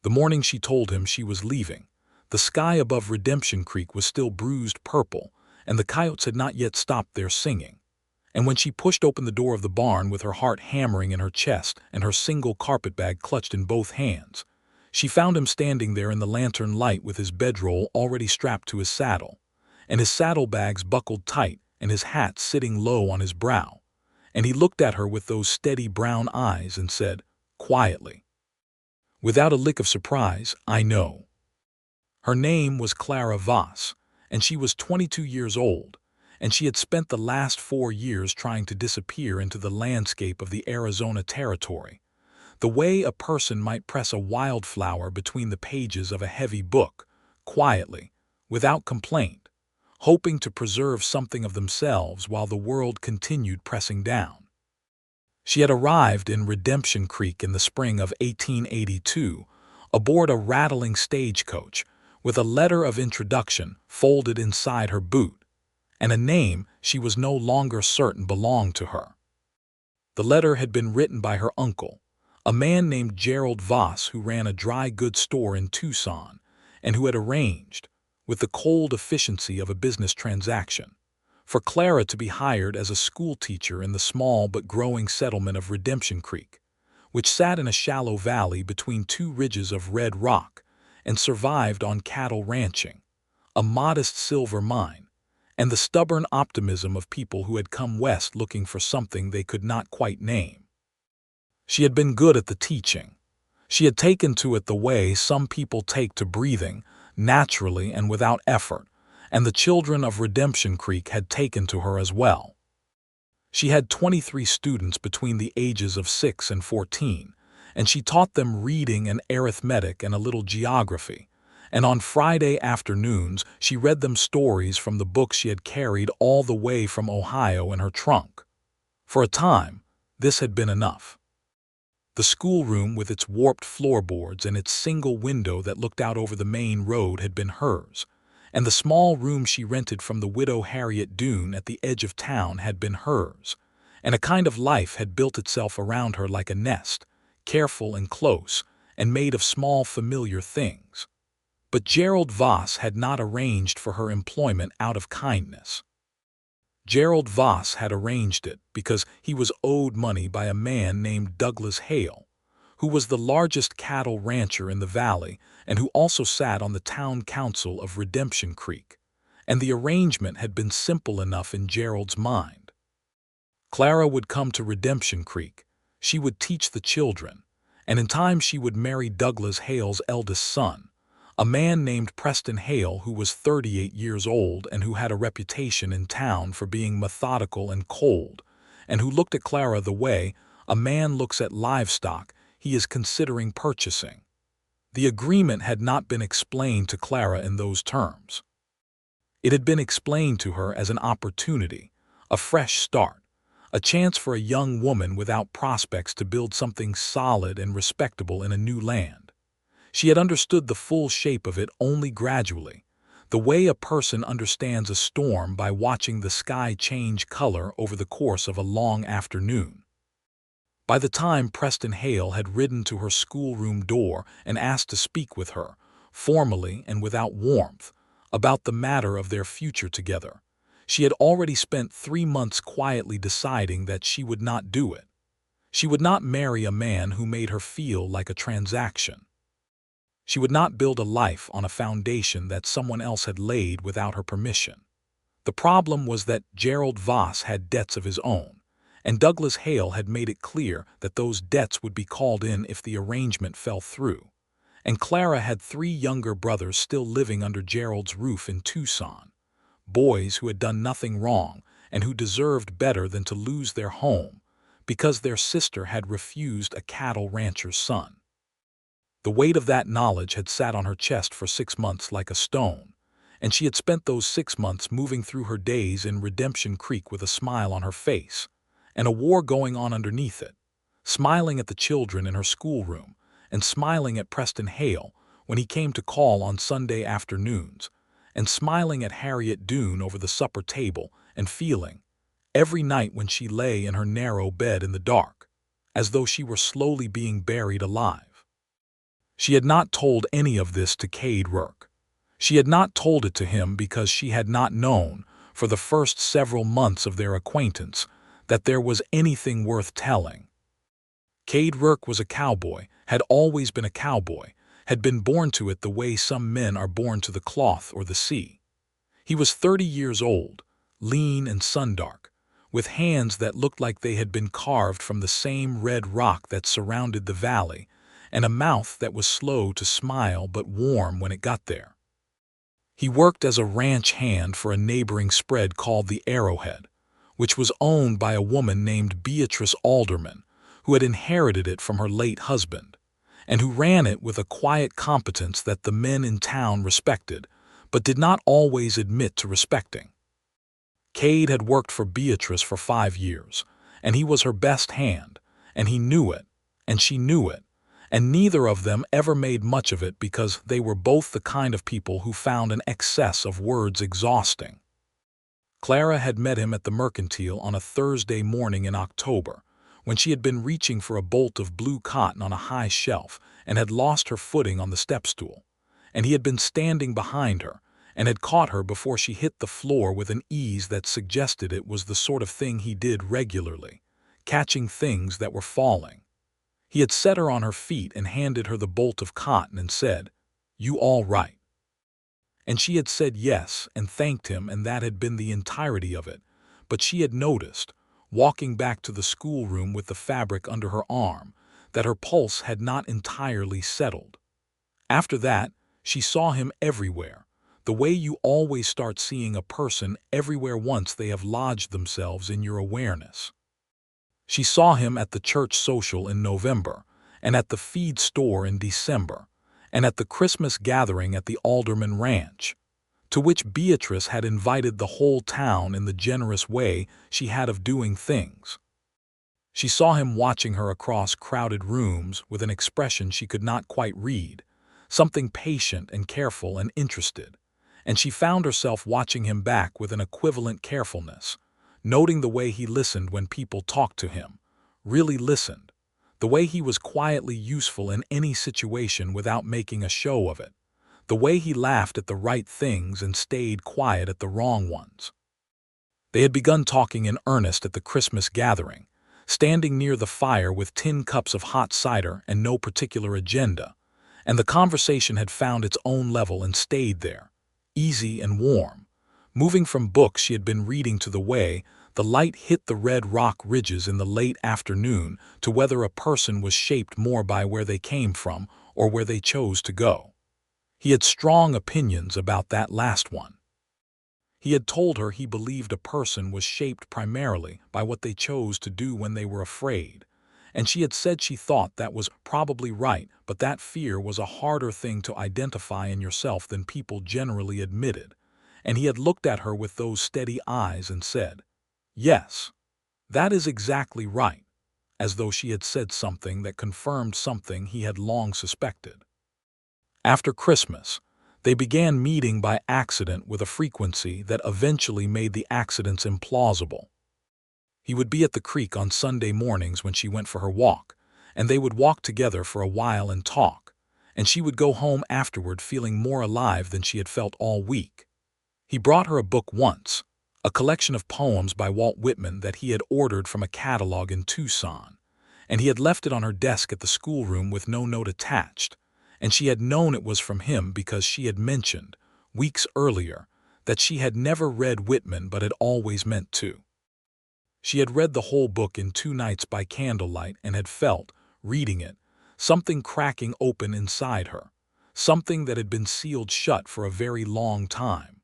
The morning she told him she was leaving, the sky above Redemption Creek was still bruised purple, and the coyotes had not yet stopped their singing. And when she pushed open the door of the barn with her heart hammering in her chest and her single carpetbag clutched in both hands, she found him standing there in the lantern light with his bedroll already strapped to his saddle, and his saddlebags buckled tight and his hat sitting low on his brow. And he looked at her with those steady brown eyes and said, quietly, without a lick of surprise, "I know." Her name was Clara Voss, and she was 22 years old, and she had spent the last 4 years trying to disappear into the landscape of the Arizona Territory, the way a person might press a wildflower between the pages of a heavy book, quietly, without complaint, hoping to preserve something of themselves while the world continued pressing down. She had arrived in Redemption Creek in the spring of 1882 aboard a rattling stagecoach with a letter of introduction folded inside her boot, and a name she was no longer certain belonged to her. The letter had been written by her uncle, a man named Gerald Voss who ran a dry goods store in Tucson and who had arranged, with the cold efficiency of a business transaction, for Clara to be hired as a schoolteacher in the small but growing settlement of Redemption Creek, which sat in a shallow valley between 2 ridges of red rock and survived on cattle ranching, a modest silver mine, and the stubborn optimism of people who had come west looking for something they could not quite name. She had been good at the teaching. She had taken to it the way some people take to breathing, naturally and without effort, and the children of Redemption Creek had taken to her as well. She had 23 students between the ages of 6 and 14, and she taught them reading and arithmetic and a little geography, and on Friday afternoons she read them stories from the books she had carried all the way from Ohio in her trunk. For a time, this had been enough. The schoolroom with its warped floorboards and its single window that looked out over the main road had been hers, and the small room she rented from the widow Harriet Doone at the edge of town had been hers, and a kind of life had built itself around her like a nest, careful and close, and made of small familiar things. But Gerald Voss had not arranged for her employment out of kindness. Gerald Voss had arranged it because he was owed money by a man named Douglas Hale, who was the largest cattle rancher in the valley and who also sat on the town council of Redemption Creek, and the arrangement had been simple enough in Gerald's mind. Clara would come to Redemption Creek, she would teach the children, and in time she would marry Douglas Hale's eldest son, a man named Preston Hale who was 38 years old and who had a reputation in town for being methodical and cold, and who looked at Clara the way a man looks at livestock he is considering purchasing. The agreement had not been explained to Clara in those terms. It had been explained to her as an opportunity, a fresh start, a chance for a young woman without prospects to build something solid and respectable in a new land. She had understood the full shape of it only gradually, the way a person understands a storm by watching the sky change color over the course of a long afternoon. By the time Preston Hale had ridden to her schoolroom door and asked to speak with her, formally and without warmth, about the matter of their future together, she had already spent 3 months quietly deciding that she would not do it. She would not marry a man who made her feel like a transaction. She would not build a life on a foundation that someone else had laid without her permission. The problem was that Gerald Voss had debts of his own, and Douglas Hale had made it clear that those debts would be called in if the arrangement fell through, and Clara had 3 younger brothers still living under Gerald's roof in Tucson, boys who had done nothing wrong and who deserved better than to lose their home because their sister had refused a cattle rancher's son. The weight of that knowledge had sat on her chest for 6 months like a stone, and she had spent those 6 months moving through her days in Redemption Creek with a smile on her face, and a war going on underneath it, smiling at the children in her schoolroom, and smiling at Preston Hale when he came to call on Sunday afternoons, and smiling at Harriet Doone over the supper table, and feeling, every night when she lay in her narrow bed in the dark, as though she were slowly being buried alive. She had not told any of this to Cade Rourke. She had not told it to him because she had not known, for the first several months of their acquaintance, that there was anything worth telling. Cade Rourke was a cowboy, had always been a cowboy, had been born to it the way some men are born to the cloth or the sea. He was 30 years old, lean and sundark, with hands that looked like they had been carved from the same red rock that surrounded the valley, and a mouth that was slow to smile but warm when it got there. He worked as a ranch hand for a neighboring spread called the Arrowhead, which was owned by a woman named Beatrice Alderman, who had inherited it from her late husband, and who ran it with a quiet competence that the men in town respected, but did not always admit to respecting. Cade had worked for Beatrice for 5 years, and he was her best hand, and he knew it, and she knew it, and neither of them ever made much of it because they were both the kind of people who found an excess of words exhausting. Clara had met him at the Mercantile on a Thursday morning in October, when she had been reaching for a bolt of blue cotton on a high shelf and had lost her footing on the step-stool, and he had been standing behind her and had caught her before she hit the floor with an ease that suggested it was the sort of thing he did regularly, catching things that were falling. He had set her on her feet and handed her the bolt of cotton and said, "You all right?" And she had said yes and thanked him, and that had been the entirety of it, but she had noticed, walking back to the schoolroom with the fabric under her arm, that her pulse had not entirely settled. After that, she saw him everywhere, the way you always start seeing a person everywhere once they have lodged themselves in your awareness. She saw him at the church social in November, and at the feed store in December, and at the Christmas gathering at the Alderman Ranch, to which Beatrice had invited the whole town in the generous way she had of doing things. She saw him watching her across crowded rooms with an expression she could not quite read, something patient and careful and interested, and she found herself watching him back with an equivalent carefulness, noting the way he listened when people talked to him, really listened, the way he was quietly useful in any situation without making a show of it, the way he laughed at the right things and stayed quiet at the wrong ones. They had begun talking in earnest at the Christmas gathering, standing near the fire with tin cups of hot cider and no particular agenda, and the conversation had found its own level and stayed there, easy and warm, moving from books she had been reading to the way the light hit the red rock ridges in the late afternoon to whether a person was shaped more by where they came from or where they chose to go. He had strong opinions about that last one. He had told her he believed a person was shaped primarily by what they chose to do when they were afraid, and she had said she thought that was probably right, but that fear was a harder thing to identify in yourself than people generally admitted, and he had looked at her with those steady eyes and said, "Yes, that is exactly right," as though she had said something that confirmed something he had long suspected. After Christmas, they began meeting by accident with a frequency that eventually made the accidents implausible. He would be at the creek on Sunday mornings when she went for her walk, and they would walk together for a while and talk, and she would go home afterward feeling more alive than she had felt all week. He brought her a book once, a collection of poems by Walt Whitman that he had ordered from a catalog in Tucson, and he had left it on her desk at the schoolroom with no note attached, and she had known it was from him because she had mentioned, weeks earlier, that she had never read Whitman but had always meant to. She had read the whole book in 2 nights by candlelight and had felt, reading it, something cracking open inside her, something that had been sealed shut for a very long time.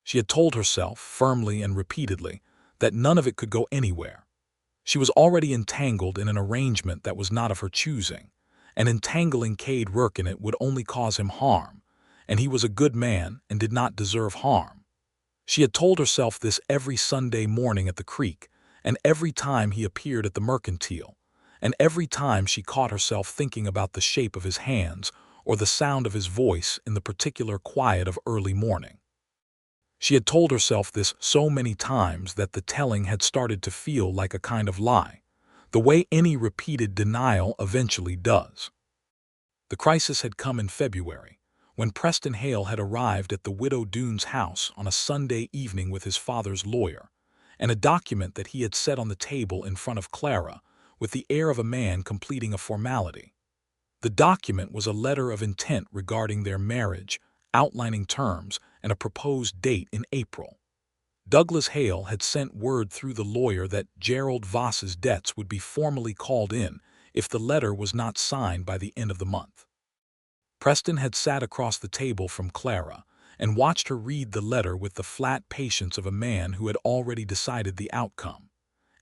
She had told herself, firmly and repeatedly, that none of it could go anywhere. She was already entangled in an arrangement that was not of her choosing, and entangling Cade Rourke in it would only cause him harm, and he was a good man and did not deserve harm. She had told herself this every Sunday morning at the creek, and every time he appeared at the Mercantile, and every time she caught herself thinking about the shape of his hands or the sound of his voice in the particular quiet of early morning. She had told herself this so many times that the telling had started to feel like a kind of lie, the way any repeated denial eventually does. The crisis had come in February, when Preston Hale had arrived at the Widow Doone's house on a Sunday evening with his father's lawyer, and a document that he had set on the table in front of Clara with the air of a man completing a formality. The document was a letter of intent regarding their marriage, outlining terms and a proposed date in April. Douglas Hale had sent word through the lawyer that Gerald Voss's debts would be formally called in if the letter was not signed by the end of the month. Preston had sat across the table from Clara and watched her read the letter with the flat patience of a man who had already decided the outcome.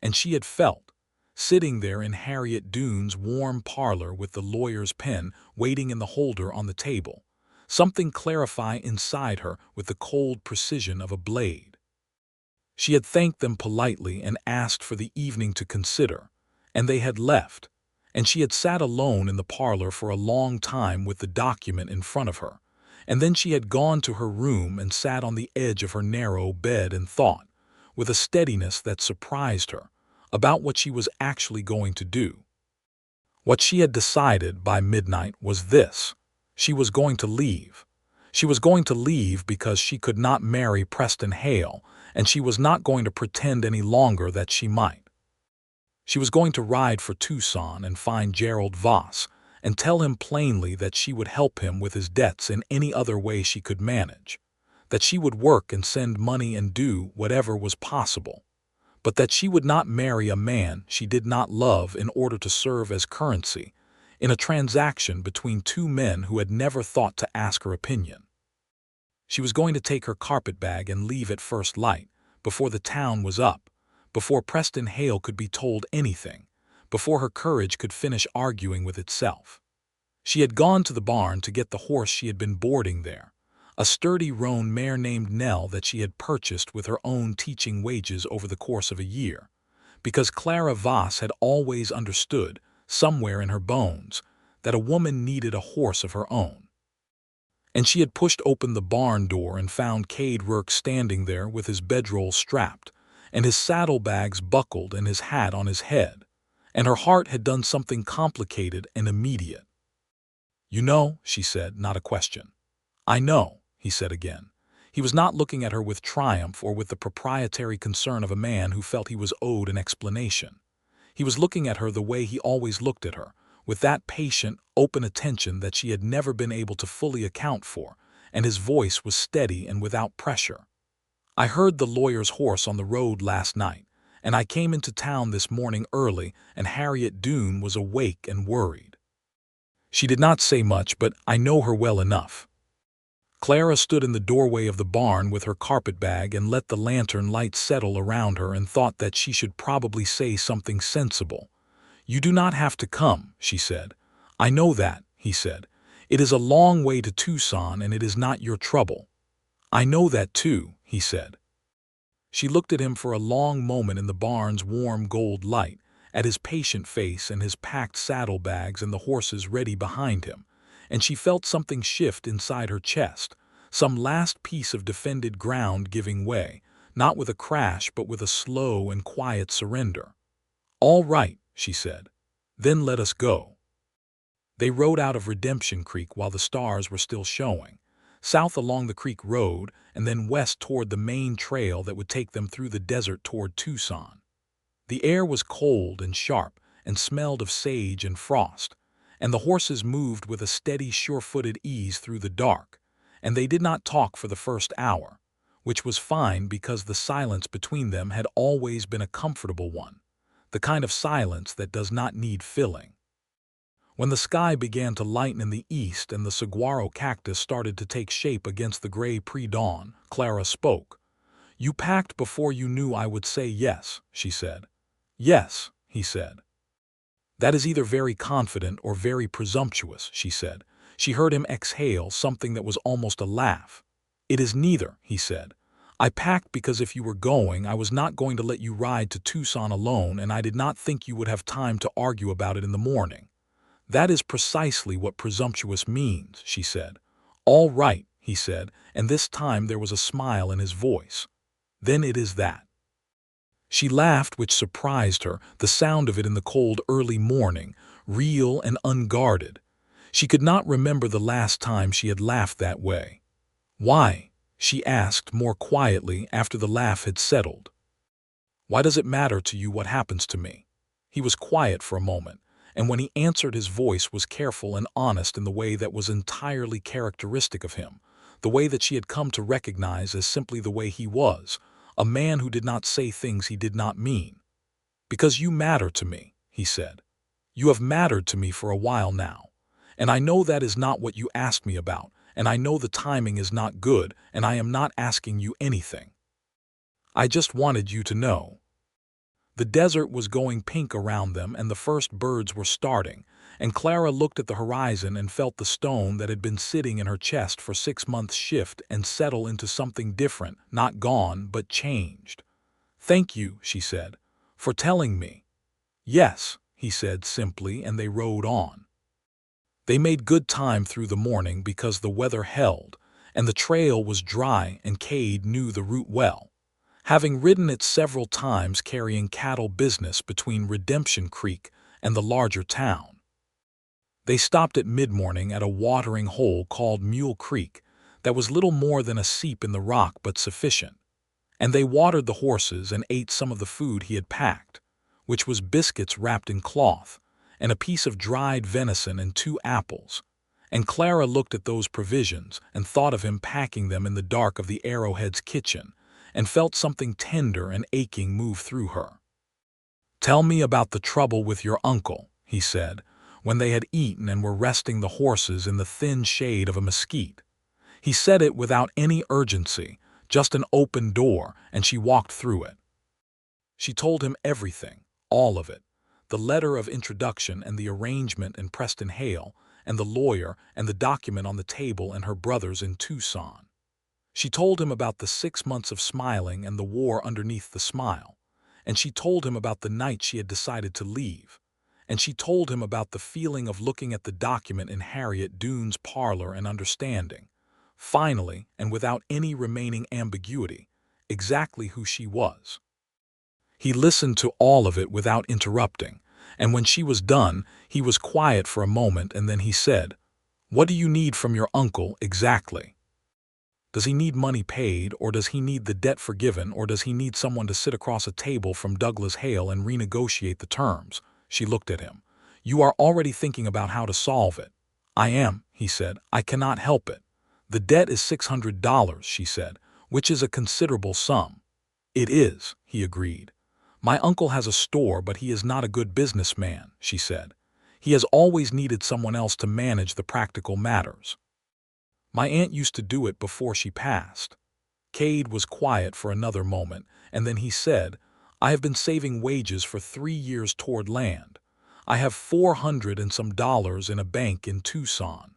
And she had felt, sitting there in Harriet Doone's warm parlor with the lawyer's pen waiting in the holder on the table, something clarify inside her with the cold precision of a blade. She had thanked them politely and asked for the evening to consider, and they had left, and she had sat alone in the parlor for a long time with the document in front of her, and then she had gone to her room and sat on the edge of her narrow bed and thought, with a steadiness that surprised her, about what she was actually going to do. What she had decided by midnight was this: she was going to leave. She was going to leave because she could not marry Preston Hale, and she was not going to pretend any longer that she might. She was going to ride for Tucson and find Gerald Voss and tell him plainly that she would help him with his debts in any other way she could manage, that she would work and send money and do whatever was possible, but that she would not marry a man she did not love in order to serve as currency in a transaction between two men who had never thought to ask her opinion. She was going to take her carpetbag and leave at first light, before the town was up, before Preston Hale could be told anything, before her courage could finish arguing with itself. She had gone to the barn to get the horse she had been boarding there, a sturdy roan mare named Nell that she had purchased with her own teaching wages over the course of a year, because Clara Voss had always understood, somewhere in her bones, that a woman needed a horse of her own. And she had pushed open the barn door and found Cade Rourke standing there with his bedroll strapped, and his saddlebags buckled and his hat on his head, and her heart had done something complicated and immediate. "You know," she said, not a question. "I know," he said again. He was not looking at her with triumph or with the proprietary concern of a man who felt he was owed an explanation. He was looking at her the way he always looked at her, with that patient, open attention that she had never been able to fully account for, and his voice was steady and without pressure. "I heard the lawyer's horse on the road last night, and I came into town this morning early, and Harriet Doone was awake and worried. She did not say much, but I know her well enough." Clara stood in the doorway of the barn with her carpetbag and let the lantern light settle around her and thought that she should probably say something sensible. "You do not have to come," she said. "I know that," he said. "It is a long way to Tucson and it is not your trouble." "I know that too," he said. She looked at him for a long moment in the barn's warm gold light, at his patient face and his packed saddlebags and the horses ready behind him, and she felt something shift inside her chest, some last piece of defended ground giving way, not with a crash but with a slow and quiet surrender. "All right," she said. "Then let us go." They rode out of Redemption Creek while the stars were still showing, south along the creek road and then west toward the main trail that would take them through the desert toward Tucson. The air was cold and sharp and smelled of sage and frost, and the horses moved with a steady, sure-footed ease through the dark, and they did not talk for the first hour, which was fine because the silence between them had always been a comfortable one, the kind of silence that does not need filling. When the sky began to lighten in the east and the saguaro cactus started to take shape against the gray pre-dawn, Clara spoke. "You packed before you knew I would say yes," she said. "Yes," he said. "That is either very confident or very presumptuous," she said. She heard him exhale something that was almost a laugh. "It is neither," he said. "I packed because if you were going, I was not going to let you ride to Tucson alone, and I did not think you would have time to argue about it in the morning." "That is precisely what presumptuous means," she said. "All right," he said, and this time there was a smile in his voice. "Then it is that." She laughed, which surprised her, the sound of it in the cold early morning, real and unguarded. She could not remember the last time she had laughed that way. "Why?" she asked more quietly after the laugh had settled. "Why does it matter to you what happens to me?" He was quiet for a moment, and when he answered his voice was careful and honest in the way that was entirely characteristic of him, the way that she had come to recognize as simply the way he was, a man who did not say things he did not mean. "Because you matter to me," he said. "You have mattered to me for a while now, and I know that is not what you asked me about, and I know the timing is not good, and I am not asking you anything. I just wanted you to know." The desert was going pink around them and the first birds were starting, and Clara looked at the horizon and felt the stone that had been sitting in her chest for 6 months shift and settle into something different, not gone, but changed. "Thank you," she said, "for telling me." "Yes," he said simply, and they rode on. They made good time through the morning because the weather held, and the trail was dry and Cade knew the route well, having ridden it several times carrying cattle business between Redemption Creek and the larger town. They stopped at mid-morning at a watering hole called Mule Creek that was little more than a seep in the rock but sufficient, and they watered the horses and ate some of the food he had packed, which was biscuits wrapped in cloth, and a piece of dried venison and 2 apples, and Clara looked at those provisions and thought of him packing them in the dark of the Arrowhead's kitchen, and felt something tender and aching move through her. "Tell me about the trouble with your uncle," he said, when they had eaten and were resting the horses in the thin shade of a mesquite. He said it without any urgency, just an open door, and she walked through it. She told him everything, all of it, the letter of introduction and the arrangement in Preston Hale, and the lawyer and the document on the table and her brothers in Tucson. She told him about the 6 months of smiling and the war underneath the smile, and she told him about the night she had decided to leave, and she told him about the feeling of looking at the document in Harriet Dune's parlor and understanding, finally and without any remaining ambiguity, exactly who she was. He listened to all of it without interrupting, and when she was done, he was quiet for a moment and then he said, "What do you need from your uncle exactly? Does he need money paid, or does he need the debt forgiven, or does he need someone to sit across a table from Douglas Hale and renegotiate the terms?" She looked at him. "You are already thinking about how to solve it." "I am," he said. "I cannot help it." "The debt is $600, she said, "which is a considerable sum." "It is," he agreed. "My uncle has a store, but he is not a good businessman," she said. "He has always needed someone else to manage the practical matters. My aunt used to do it before she passed." Cade was quiet for another moment, and then he said, "I have been saving wages for 3 years toward land. I have $400 and some dollars in a bank in Tucson.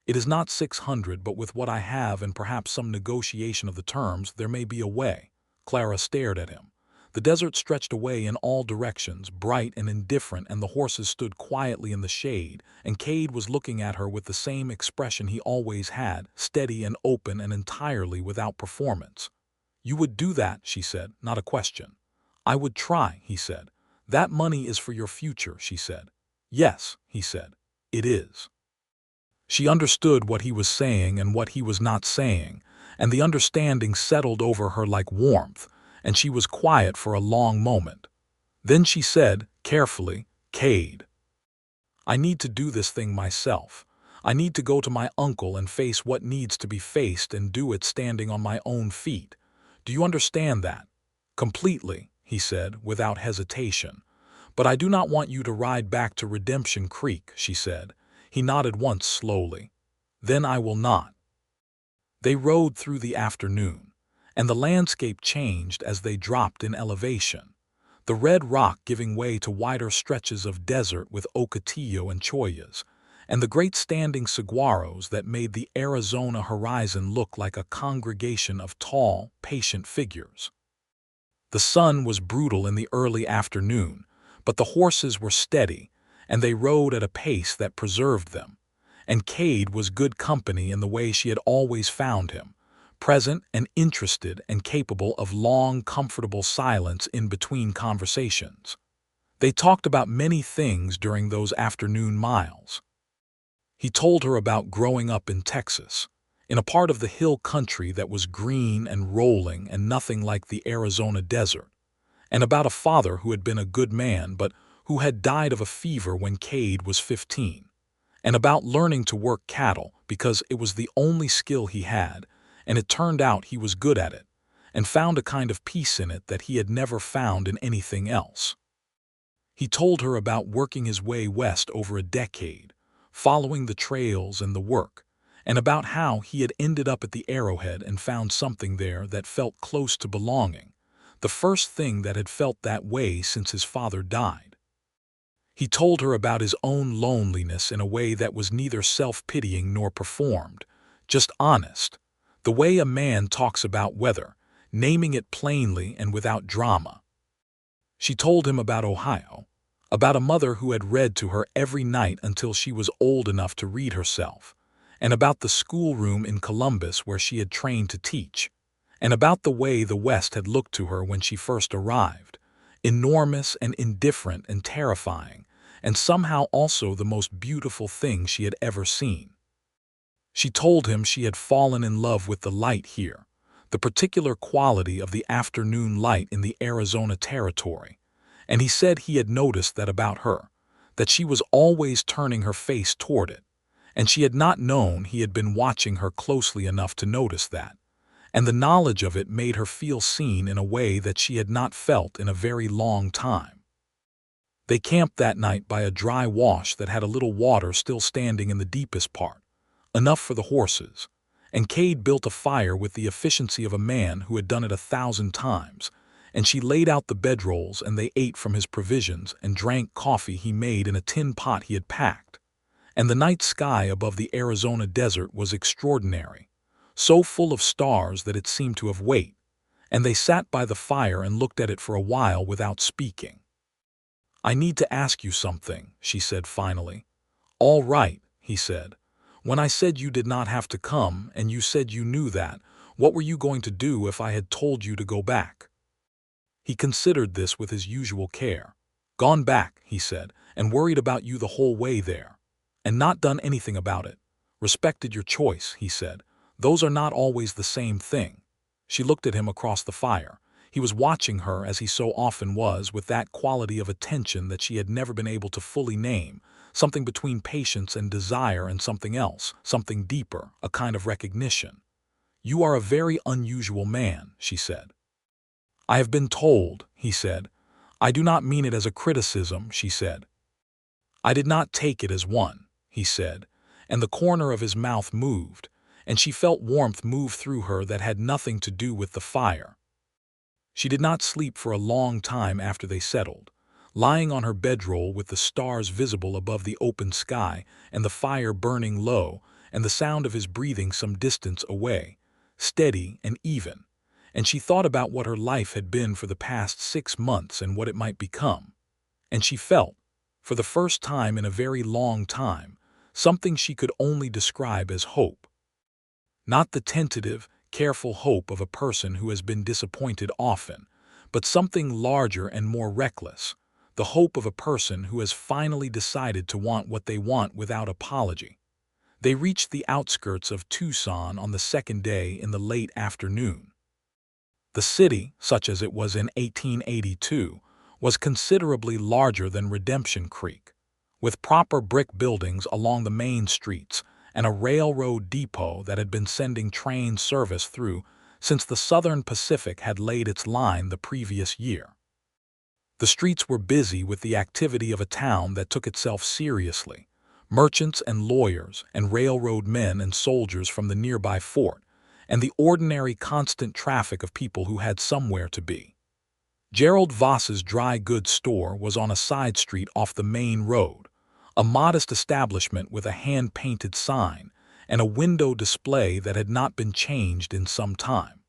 It is not 600, but with what I have and perhaps some negotiation of the terms, there may be a way." Clara stared at him. The desert stretched away in all directions, bright and indifferent, and the horses stood quietly in the shade, and Cade was looking at her with the same expression he always had, steady and open and entirely without performance. "You would do that," she said, not a question. "I would try," he said. "That money is for your future," she said. "Yes," he said, "it is." She understood what he was saying and what he was not saying, and the understanding settled over her like warmth, and she was quiet for a long moment. Then she said, carefully, "Cade, I need to do this thing myself. I need to go to my uncle and face what needs to be faced and do it standing on my own feet. Do you understand that?" "Completely," he said, without hesitation. "But I do not want you to ride back to Redemption Creek," she said. He nodded once slowly. "Then I will not." They rode through the afternoon, and the landscape changed as they dropped in elevation, the red rock giving way to wider stretches of desert with ocotillo and chollas, and the great standing saguaros that made the Arizona horizon look like a congregation of tall, patient figures. The sun was brutal in the early afternoon, but the horses were steady, and they rode at a pace that preserved them, and Cade was good company in the way she had always found him, present and interested and capable of long, comfortable silence in between conversations. They talked about many things during those afternoon miles. He told her about growing up in Texas, in a part of the hill country that was green and rolling and nothing like the Arizona desert, and about a father who had been a good man but who had died of a fever when Cade was 15, and about learning to work cattle because it was the only skill he had, and it turned out he was good at it, and found a kind of peace in it that he had never found in anything else. He told her about working his way west over a decade, following the trails and the work, and about how he had ended up at the Arrowhead and found something there that felt close to belonging, the first thing that had felt that way since his father died. He told her about his own loneliness in a way that was neither self-pitying nor performed, just honest, the way a man talks about weather, naming it plainly and without drama. She told him about Ohio, about a mother who had read to her every night until she was old enough to read herself, and about the schoolroom in Columbus where she had trained to teach, and about the way the West had looked to her when she first arrived, enormous and indifferent and terrifying, and somehow also the most beautiful thing she had ever seen. She told him she had fallen in love with the light here, the particular quality of the afternoon light in the Arizona territory, and he said he had noticed that about her, that she was always turning her face toward it, and she had not known he had been watching her closely enough to notice that, and the knowledge of it made her feel seen in a way that she had not felt in a very long time. They camped that night by a dry wash that had a little water still standing in the deepest part, enough for the horses, and Cade built a fire with the efficiency of a man who had done it 1,000 times, and she laid out the bedrolls and they ate from his provisions and drank coffee he made in a tin pot he had packed. And the night sky above the Arizona desert was extraordinary, so full of stars that it seemed to have weight, and they sat by the fire and looked at it for a while without speaking. "I need to ask you something," she said finally. "All right," he said. "When I said you did not have to come and you said you knew that, what were you going to do if I had told you to go back?" He considered this with his usual care. "Gone back," he said, "and worried about you the whole way there. And not done anything about it. Respected your choice," he said. "Those are not always the same thing." She looked at him across the fire. He was watching her as he so often was, with that quality of attention that she had never been able to fully name, something between patience and desire and something else, something deeper, a kind of recognition. "You are a very unusual man," she said. "I have been told," he said. "I do not mean it as a criticism," she said. "I did not take it as one," he said, and the corner of his mouth moved, and she felt warmth move through her that had nothing to do with the fire. She did not sleep for a long time after they settled, lying on her bedroll with the stars visible above the open sky and the fire burning low and the sound of his breathing some distance away, steady and even, and she thought about what her life had been for the past 6 months and what it might become, and she felt, for the first time in a very long time, something she could only describe as hope. Not the tentative, careful hope of a person who has been disappointed often, but something larger and more reckless, the hope of a person who has finally decided to want what they want without apology. They reached the outskirts of Tucson on the second day in the late afternoon. The city, such as it was in 1882, was considerably larger than Redemption Creek, with proper brick buildings along the main streets and a railroad depot that had been sending train service through since the Southern Pacific had laid its line the previous year. The streets were busy with the activity of a town that took itself seriously, merchants and lawyers and railroad men and soldiers from the nearby fort, and the ordinary constant traffic of people who had somewhere to be. Gerald Voss's dry goods store was on a side street off the main road, a modest establishment with a hand-painted sign and a window display that had not been changed in some time.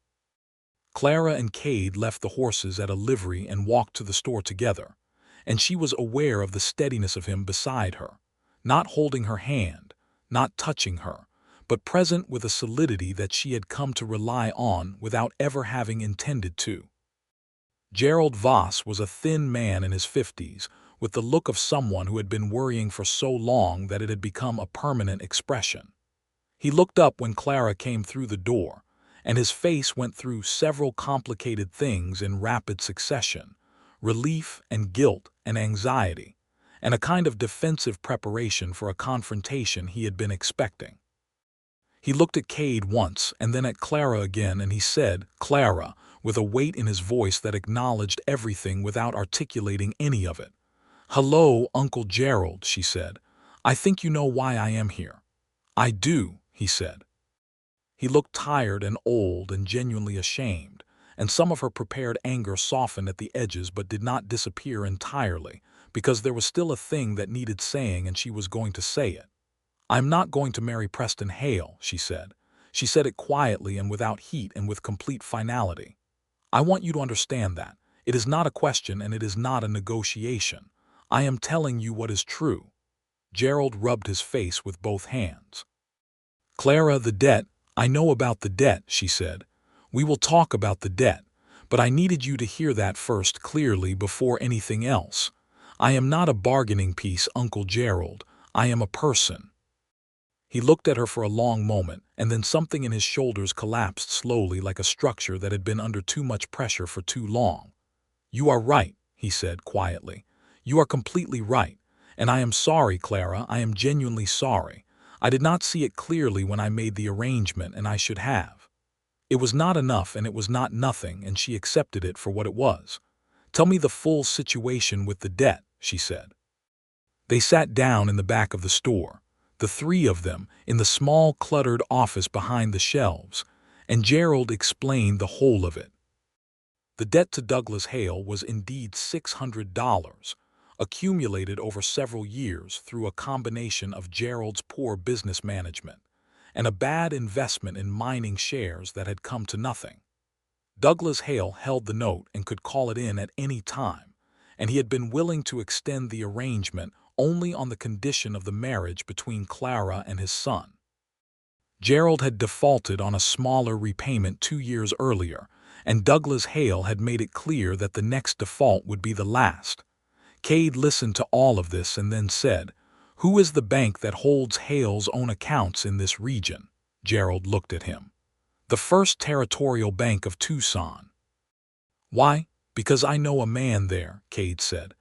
Clara and Cade left the horses at a livery and walked to the store together, and she was aware of the steadiness of him beside her, not holding her hand, not touching her, but present with a solidity that she had come to rely on without ever having intended to. Gerald Voss was a thin man in his 50s, with the look of someone who had been worrying for so long that it had become a permanent expression. He looked up when Clara came through the door, and his face went through several complicated things in rapid succession: relief and guilt and anxiety, and a kind of defensive preparation for a confrontation he had been expecting. He looked at Cade once and then at Clara again, and he said, "Clara," with a weight in his voice that acknowledged everything without articulating any of it. "Hello, Uncle Gerald," she said. "I think you know why I am here." "I do," he said. He looked tired and old and genuinely ashamed, and some of her prepared anger softened at the edges but did not disappear entirely, because there was still a thing that needed saying, and she was going to say it. "I'm not going to marry Preston Hale," she said. She said it quietly and without heat and with complete finality. "I want you to understand that. It is not a question and it is not a negotiation. I am telling you what is true." Gerald rubbed his face with both hands. "Clara, the debt, I know about the debt," she said. "We will talk about the debt, but I needed you to hear that first clearly before anything else. I am not a bargaining piece, Uncle Gerald. I am a person." He looked at her for a long moment, and then something in his shoulders collapsed slowly like a structure that had been under too much pressure for too long. "You are right," he said quietly. "You are completely right. And I am sorry, Clara, I am genuinely sorry. I did not see it clearly when I made the arrangement, and I should have. It was not enough and it was not nothing, and she accepted it for what it was. Tell me the full situation with the debt," she said. They sat down in the back of the store, the three of them, in the small cluttered office behind the shelves, and Gerald explained the whole of it. The debt to Douglas Hale was indeed $600, accumulated over several years through a combination of Gerald's poor business management and a bad investment in mining shares that had come to nothing. Douglas Hale held the note and could call it in at any time, and he had been willing to extend the arrangement only on the condition of the marriage between Clara and his son. Gerald had defaulted on a smaller repayment 2 years earlier, and Douglas Hale had made it clear that the next default would be the last. Cade listened to all of this and then said, "Who is the bank that holds Hale's own accounts in this region?" Gerald looked at him. "The First Territorial Bank of Tucson." "Why? Because I know a man there," Cade said.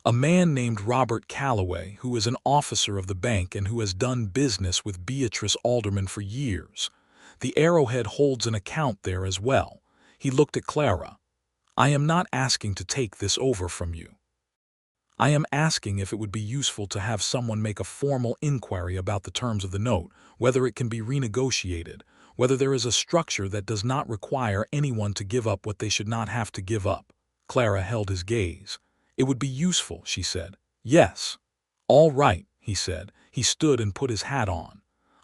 "A man named Robert Calloway, who is an officer of the bank and who has done business with Beatrice Alderman for years. The Arrowhead holds an account there as well." He looked at Clara. "I am not asking to take this over from you. I am asking if it would be useful to have someone make a formal inquiry about the terms of the note, whether it can be renegotiated, whether there is a structure that does not require anyone to give up what they should not have to give up." Clara held his gaze. "It would be useful," she said. "Yes." "All right," he said. He stood and put his hat on.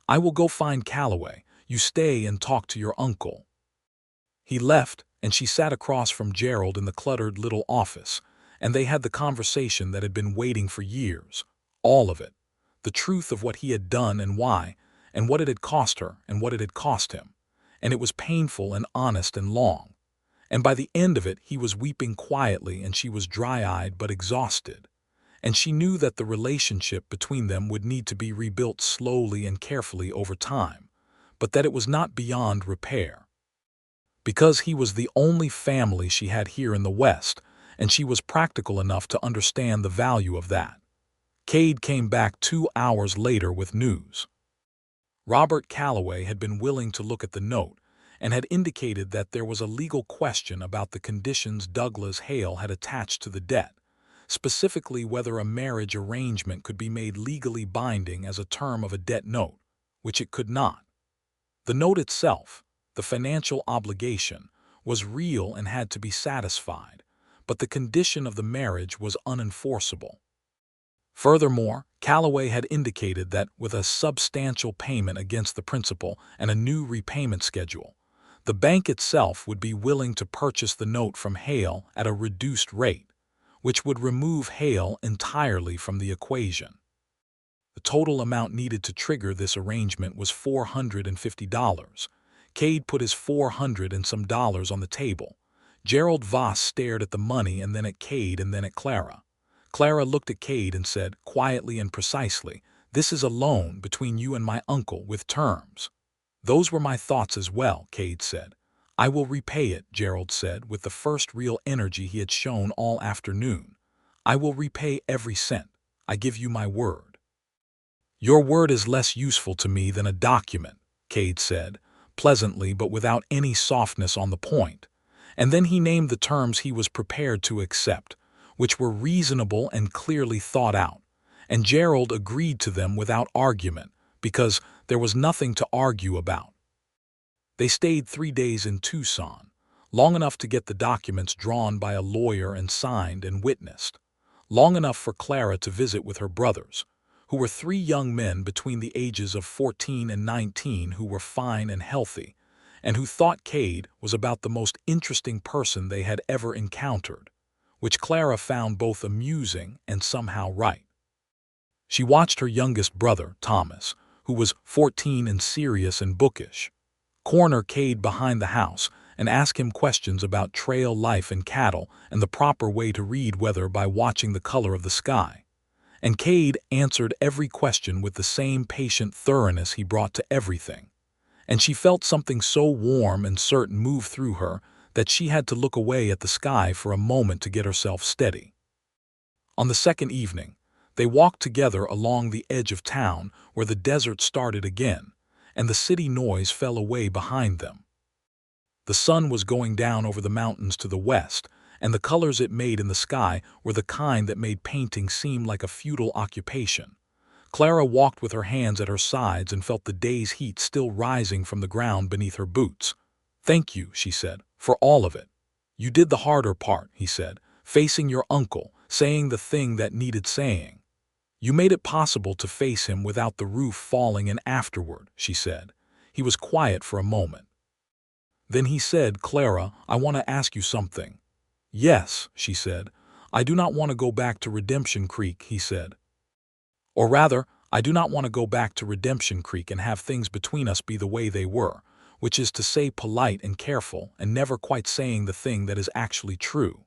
"I will go find Calloway. You stay and talk to your uncle." He left, and she sat across from Gerald in the cluttered little office, and they had the conversation that had been waiting for years. All of it. The truth of what he had done and why, and what it had cost her and what it had cost him. And it was painful and honest and long. And by the end of it he was weeping quietly and she was dry-eyed but exhausted. And she knew that the relationship between them would need to be rebuilt slowly and carefully over time, but that it was not beyond repair. Because he was the only family she had here in the West, and she was practical enough to understand the value of that. Cade came back 2 hours later with news. Robert Calloway had been willing to look at the note and had indicated that there was a legal question about the conditions Douglas Hale had attached to the debt, specifically whether a marriage arrangement could be made legally binding as a term of a debt note, which it could not. The note itself, the financial obligation, was real and had to be satisfied, but the condition of the marriage was unenforceable. Furthermore, Calloway had indicated that with a substantial payment against the principal and a new repayment schedule, the bank itself would be willing to purchase the note from Hale at a reduced rate, which would remove Hale entirely from the equation. The total amount needed to trigger this arrangement was $450. Cade put his $400 and some dollars on the table. Gerald Voss stared at the money and then at Cade and then at Clara. Clara looked at Cade and said, quietly and precisely, "This is a loan between you and my uncle with terms." "Those were my thoughts as well," Cade said. "I will repay it," Gerald said, with the first real energy he had shown all afternoon. "I will repay every cent. I give you my word." "Your word is less useful to me than a document," Cade said, pleasantly but without any softness on the point. And then he named the terms he was prepared to accept, which were reasonable and clearly thought out, and Gerald agreed to them without argument, because there was nothing to argue about. They stayed 3 days in Tucson, long enough to get the documents drawn by a lawyer and signed and witnessed, long enough for Clara to visit with her brothers, who were 3 young men between the ages of 14 and 19 who were fine and healthy, and who thought Cade was about the most interesting person they had ever encountered, which Clara found both amusing and somehow right. She watched her youngest brother, Thomas, who was 14 and serious and bookish, corner Cade behind the house and ask him questions about trail life and cattle and the proper way to read weather by watching the color of the sky. And Cade answered every question with the same patient thoroughness he brought to everything. And she felt something so warm and certain move through her that she had to look away at the sky for a moment to get herself steady. On the second evening, they walked together along the edge of town where the desert started again, and the city noise fell away behind them. The sun was going down over the mountains to the west, and the colors it made in the sky were the kind that made painting seem like a futile occupation. Clara walked with her hands at her sides and felt the day's heat still rising from the ground beneath her boots. "Thank you," she said, "for all of it. You did the harder part," he said, "facing your uncle, saying the thing that needed saying. You made it possible to face him without the roof falling in afterward," she said. He was quiet for a moment. Then he said, "Clara, I want to ask you something." "Yes," she said. "I do not want to go back to Redemption Creek," he said. "Or rather, I do not want to go back to Redemption Creek and have things between us be the way they were, which is to say polite and careful and never quite saying the thing that is actually true."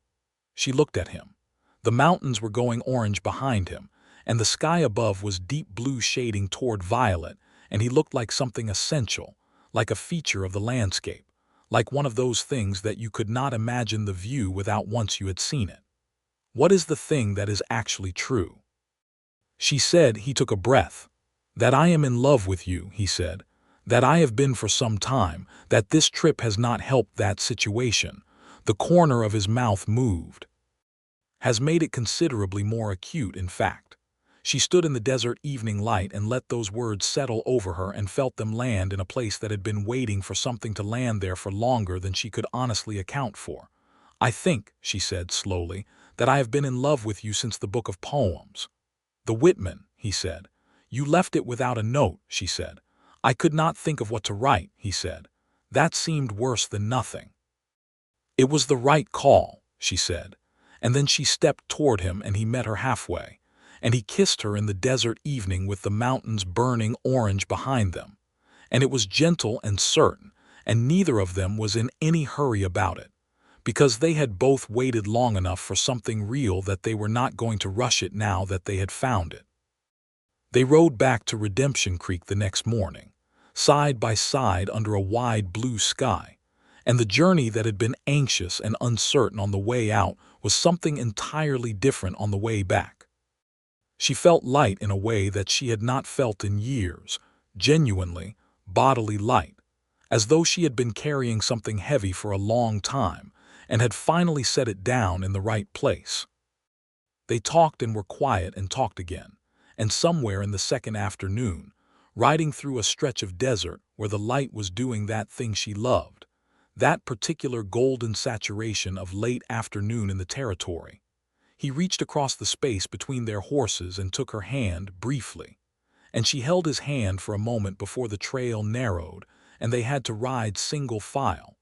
She looked at him. The mountains were going orange behind him, and the sky above was deep blue shading toward violet, and he looked like something essential, like a feature of the landscape, like one of those things that you could not imagine the view without once you had seen it. "What is the thing that is actually true?" She said. He took a breath. "That I am in love with you," he said. "That I have been for some time, that this trip has not helped that situation." The corner of his mouth moved. "Has made it considerably more acute, in fact." She stood in the desert evening light and let those words settle over her and felt them land in a place that had been waiting for something to land there for longer than she could honestly account for. "I think," she said slowly, "that I have been in love with you since the book of poems." "The Whitman," he said. "You left it without a note," she said. "I could not think of what to write," he said. "That seemed worse than nothing." "It was the right call," she said. And then she stepped toward him and he met her halfway, and he kissed her in the desert evening with the mountains burning orange behind them. And it was gentle and certain, and neither of them was in any hurry about it, because they had both waited long enough for something real that they were not going to rush it now that they had found it. They rode back to Redemption Creek the next morning, side by side under a wide blue sky, and the journey that had been anxious and uncertain on the way out was something entirely different on the way back. She felt light in a way that she had not felt in years, genuinely, bodily light, as though she had been carrying something heavy for a long time and had finally set it down in the right place. They talked and were quiet and talked again, and somewhere in the second afternoon, riding through a stretch of desert where the light was doing that thing she loved, that particular golden saturation of late afternoon in the territory, he reached across the space between their horses and took her hand briefly, and she held his hand for a moment before the trail narrowed and they had to ride single file,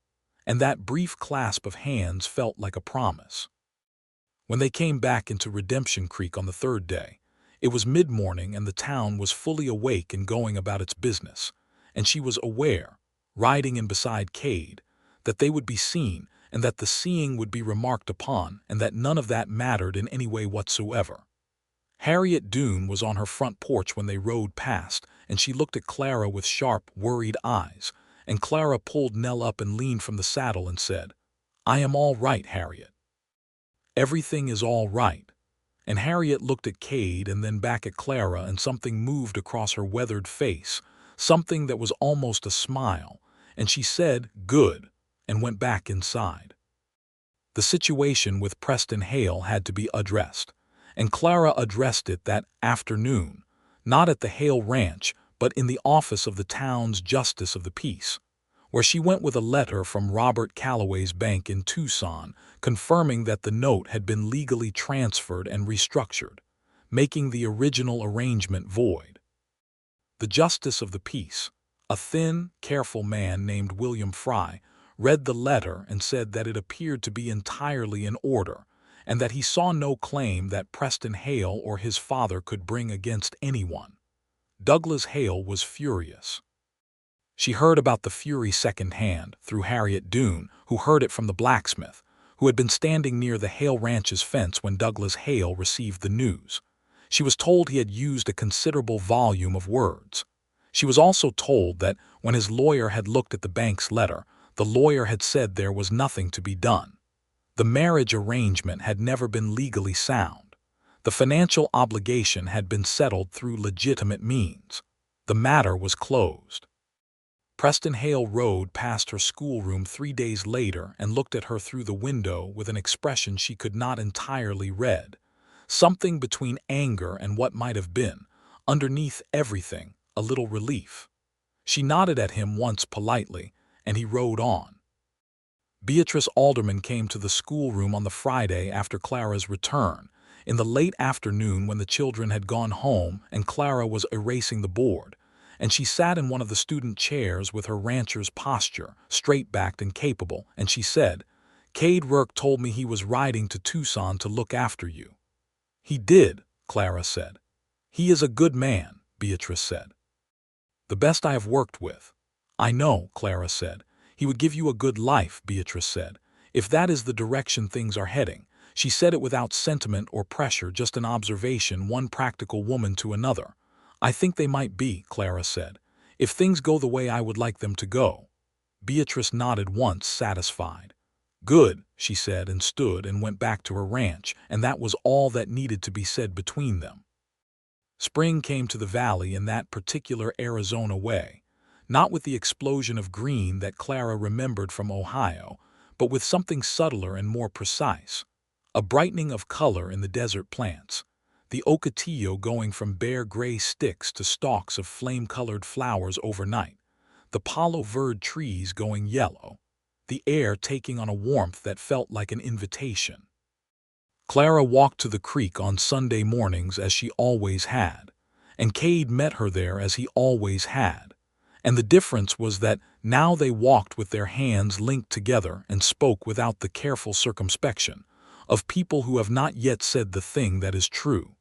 and that brief clasp of hands felt like a promise. When they came back into Redemption Creek on the third day, it was mid-morning and the town was fully awake and going about its business, and she was aware, riding in beside Cade, that they would be seen and that the seeing would be remarked upon, and that none of that mattered in any way whatsoever. Harriet Doone was on her front porch when they rode past, and she looked at Clara with sharp, worried eyes, and Clara pulled Nell up and leaned from the saddle and said, "I am all right, Harriet. Everything is all right." And Harriet looked at Cade and then back at Clara, and something moved across her weathered face, something that was almost a smile, and she said, "Good," and went back inside. The situation with Preston Hale had to be addressed, and Clara addressed it that afternoon, not at the Hale Ranch, but in the office of the town's Justice of the Peace, where she went with a letter from Robert Calloway's bank in Tucson confirming that the note had been legally transferred and restructured, making the original arrangement void. The Justice of the Peace, a thin, careful man named William Fry, read the letter and said that it appeared to be entirely in order, and that he saw no claim that Preston Hale or his father could bring against anyone. Douglas Hale was furious. She heard about the fury secondhand through Harriet Doone, who heard it from the blacksmith, who had been standing near the Hale Ranch's fence when Douglas Hale received the news. She was told he had used a considerable volume of words. She was also told that when his lawyer had looked at the bank's letter, the lawyer had said there was nothing to be done. The marriage arrangement had never been legally sound. The financial obligation had been settled through legitimate means. The matter was closed. Preston Hale rode past her schoolroom 3 days later and looked at her through the window with an expression she could not entirely read, something between anger and what might have been, underneath everything, a little relief. She nodded at him once politely, and he rode on. Beatrice Alderman came to the schoolroom on the Friday after Clara's return, in the late afternoon when the children had gone home and Clara was erasing the board, and she sat in one of the student chairs with her rancher's posture, straight-backed and capable, and she said, "Cade Rourke told me he was riding to Tucson to look after you." "He did," Clara said. "He is a good man," Beatrice said. "The best I have worked with." "I know," Clara said. "He would give you a good life," Beatrice said, "if that is the direction things are heading." She said it without sentiment or pressure, just an observation, one practical woman to another. "I think they might be," Clara said, "if things go the way I would like them to go." Beatrice nodded once, satisfied. "Good," she said, and stood and went back to her ranch, and that was all that needed to be said between them. Spring came to the valley in that particular Arizona way, not with the explosion of green that Clara remembered from Ohio, but with something subtler and more precise, a brightening of color in the desert plants, the ocotillo going from bare gray sticks to stalks of flame-colored flowers overnight, the palo verde trees going yellow, the air taking on a warmth that felt like an invitation. Clara walked to the creek on Sunday mornings as she always had, and Cade met her there as he always had, and the difference was that now they walked with their hands linked together and spoke without the careful circumspection of people who have not yet said the thing that is true.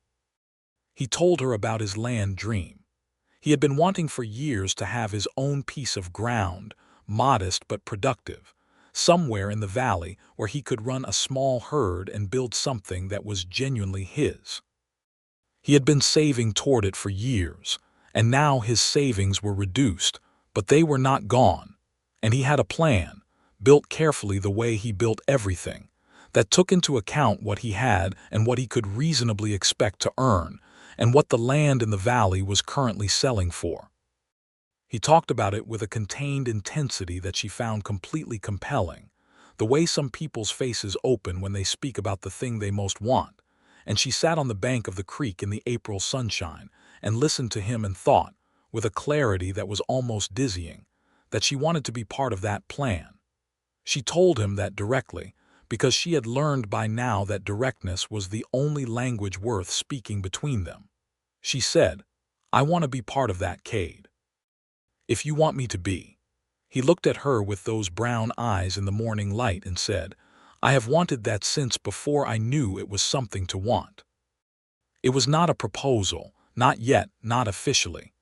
He told her about his land dream. He had been wanting for years to have his own piece of ground, modest but productive, somewhere in the valley where he could run a small herd and build something that was genuinely his. He had been saving toward it for years, and now his savings were reduced, but they were not gone, and he had a plan, built carefully the way he built everything, that took into account what he had and what he could reasonably expect to earn, and what the land in the valley was currently selling for. He talked about it with a contained intensity that she found completely compelling, the way some people's faces open when they speak about the thing they most want, and she sat on the bank of the creek in the April sunshine and listened to him and thought, with a clarity that was almost dizzying, that she wanted to be part of that plan. She told him that directly, because she had learned by now that directness was the only language worth speaking between them. She said, "I want to be part of that, Cade. If you want me to be." He looked at her with those brown eyes in the morning light and said, "I have wanted that since before I knew it was something to want." It was not a proposal, not yet, not officially,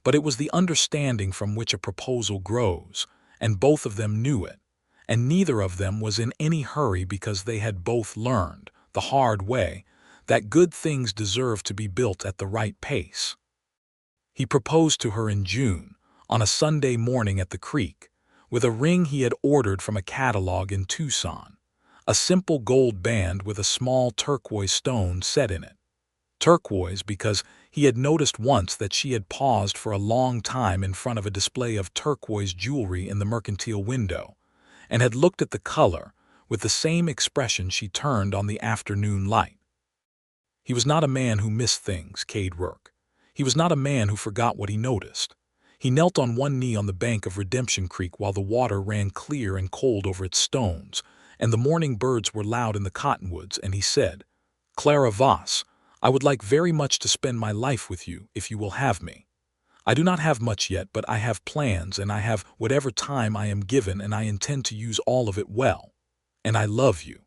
but it was the understanding from which a proposal grows, and both of them knew it, and neither of them was in any hurry because they had both learned, the hard way, that good things deserve to be built at the right pace. He proposed to her in June, on a Sunday morning at the creek, with a ring he had ordered from a catalog in Tucson, a simple gold band with a small turquoise stone set in it. Turquoise because he had noticed once that she had paused for a long time in front of a display of turquoise jewelry in the mercantile window, and had looked at the color with the same expression she turned on the afternoon light. He was not a man who missed things, Cade Rourke. He was not a man who forgot what he noticed. He knelt on one knee on the bank of Redemption Creek while the water ran clear and cold over its stones, and the morning birds were loud in the cottonwoods, and he said, "Clara Voss, I would like very much to spend my life with you, if you will have me. I do not have much yet, but I have plans, and I have whatever time I am given, and I intend to use all of it well. And I love you.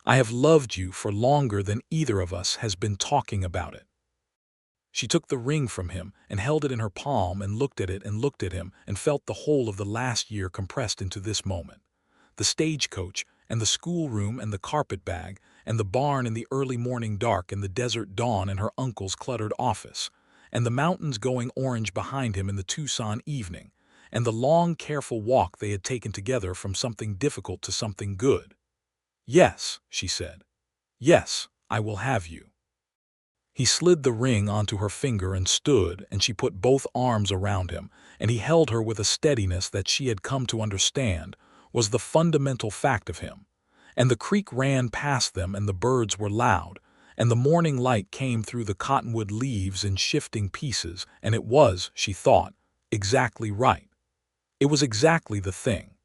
I have loved you for longer than either of us has been talking about it." She took the ring from him and held it in her palm and looked at it and looked at him and felt the whole of the last year compressed into this moment. The stagecoach and the schoolroom and the carpetbag and the barn in the early morning dark and the desert dawn in her uncle's cluttered office, and the mountains going orange behind him in the Tucson evening, and the long, careful walk they had taken together from something difficult to something good. "Yes," she said. "Yes, I will have you." He slid the ring onto her finger and stood, and she put both arms around him, and he held her with a steadiness that she had come to understand was the fundamental fact of him. And the creek ran past them, and the birds were loud, and the morning light came through the cottonwood leaves in shifting pieces, and it was, she thought, exactly right. It was exactly the thing.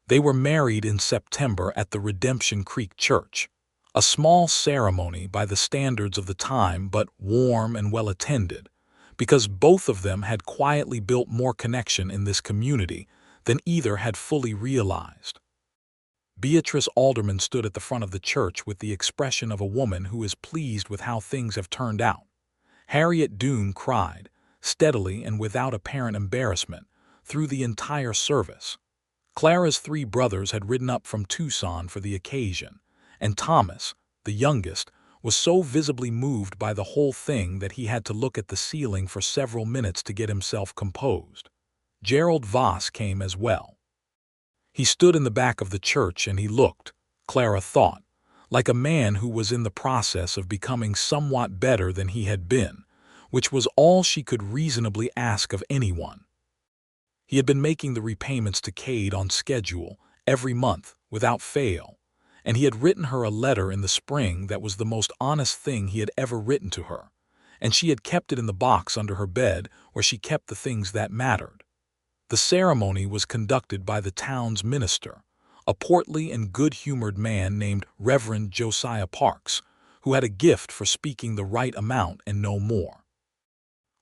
They were married in September at the Redemption Creek Church. A small ceremony by the standards of the time, but warm and well attended, because both of them had quietly built more connection in this community than either had fully realized. Beatrice Alderman stood at the front of the church with the expression of a woman who is pleased with how things have turned out. Harriet Doone cried, steadily and without apparent embarrassment, through the entire service. Clara's 3 brothers had ridden up from Tucson for the occasion, and Thomas, the youngest, was so visibly moved by the whole thing that he had to look at the ceiling for several minutes to get himself composed. Gerald Voss came as well. He stood in the back of the church and he looked, Clara thought, like a man who was in the process of becoming somewhat better than he had been, which was all she could reasonably ask of anyone. He had been making the repayments to Cade on schedule, every month, without fail, and he had written her a letter in the spring that was the most honest thing he had ever written to her, and she had kept it in the box under her bed where she kept the things that mattered. The ceremony was conducted by the town's minister, a portly and good-humored man named Reverend Josiah Parks, who had a gift for speaking the right amount and no more.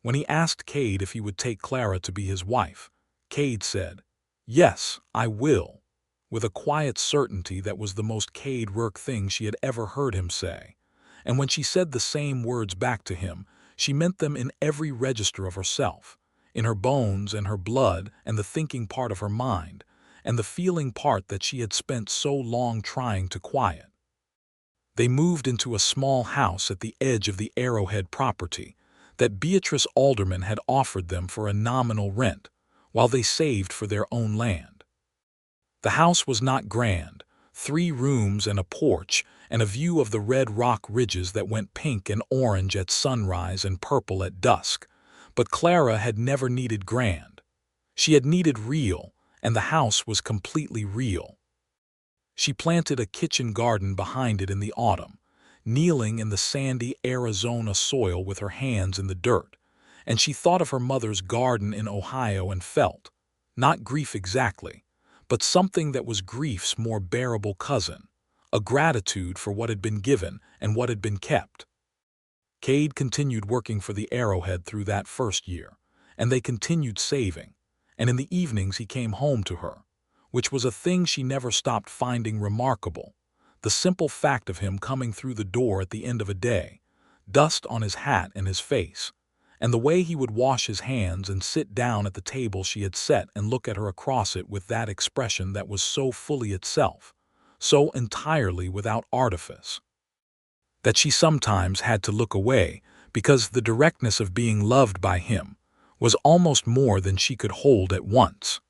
When he asked Cade if he would take Clara to be his wife, Cade said, "Yes, I will," with a quiet certainty that was the most Cade Rourke thing she had ever heard him say, and when she said the same words back to him, she meant them in every register of herself, in her bones and her blood and the thinking part of her mind, and the feeling part that she had spent so long trying to quiet. They moved into a small house at the edge of the Arrowhead property that Beatrice Alderman had offered them for a nominal rent, while they saved for their own land. The house was not grand, 3 rooms and a porch, and a view of the red rock ridges that went pink and orange at sunrise and purple at dusk, but Clara had never needed grand. She had needed real, and the house was completely real. She planted a kitchen garden behind it in the autumn, kneeling in the sandy Arizona soil with her hands in the dirt, and she thought of her mother's garden in Ohio and felt, not grief exactly, but something that was grief's more bearable cousin, a gratitude for what had been given and what had been kept. Cade continued working for the Arrowhead through that first year, and they continued saving, and in the evenings he came home to her, which was a thing she never stopped finding remarkable, the simple fact of him coming through the door at the end of a day, dust on his hat and his face, and the way he would wash his hands and sit down at the table she had set and look at her across it with that expression that was so fully itself, so entirely without artifice, that she sometimes had to look away because the directness of being loved by him was almost more than she could hold at once.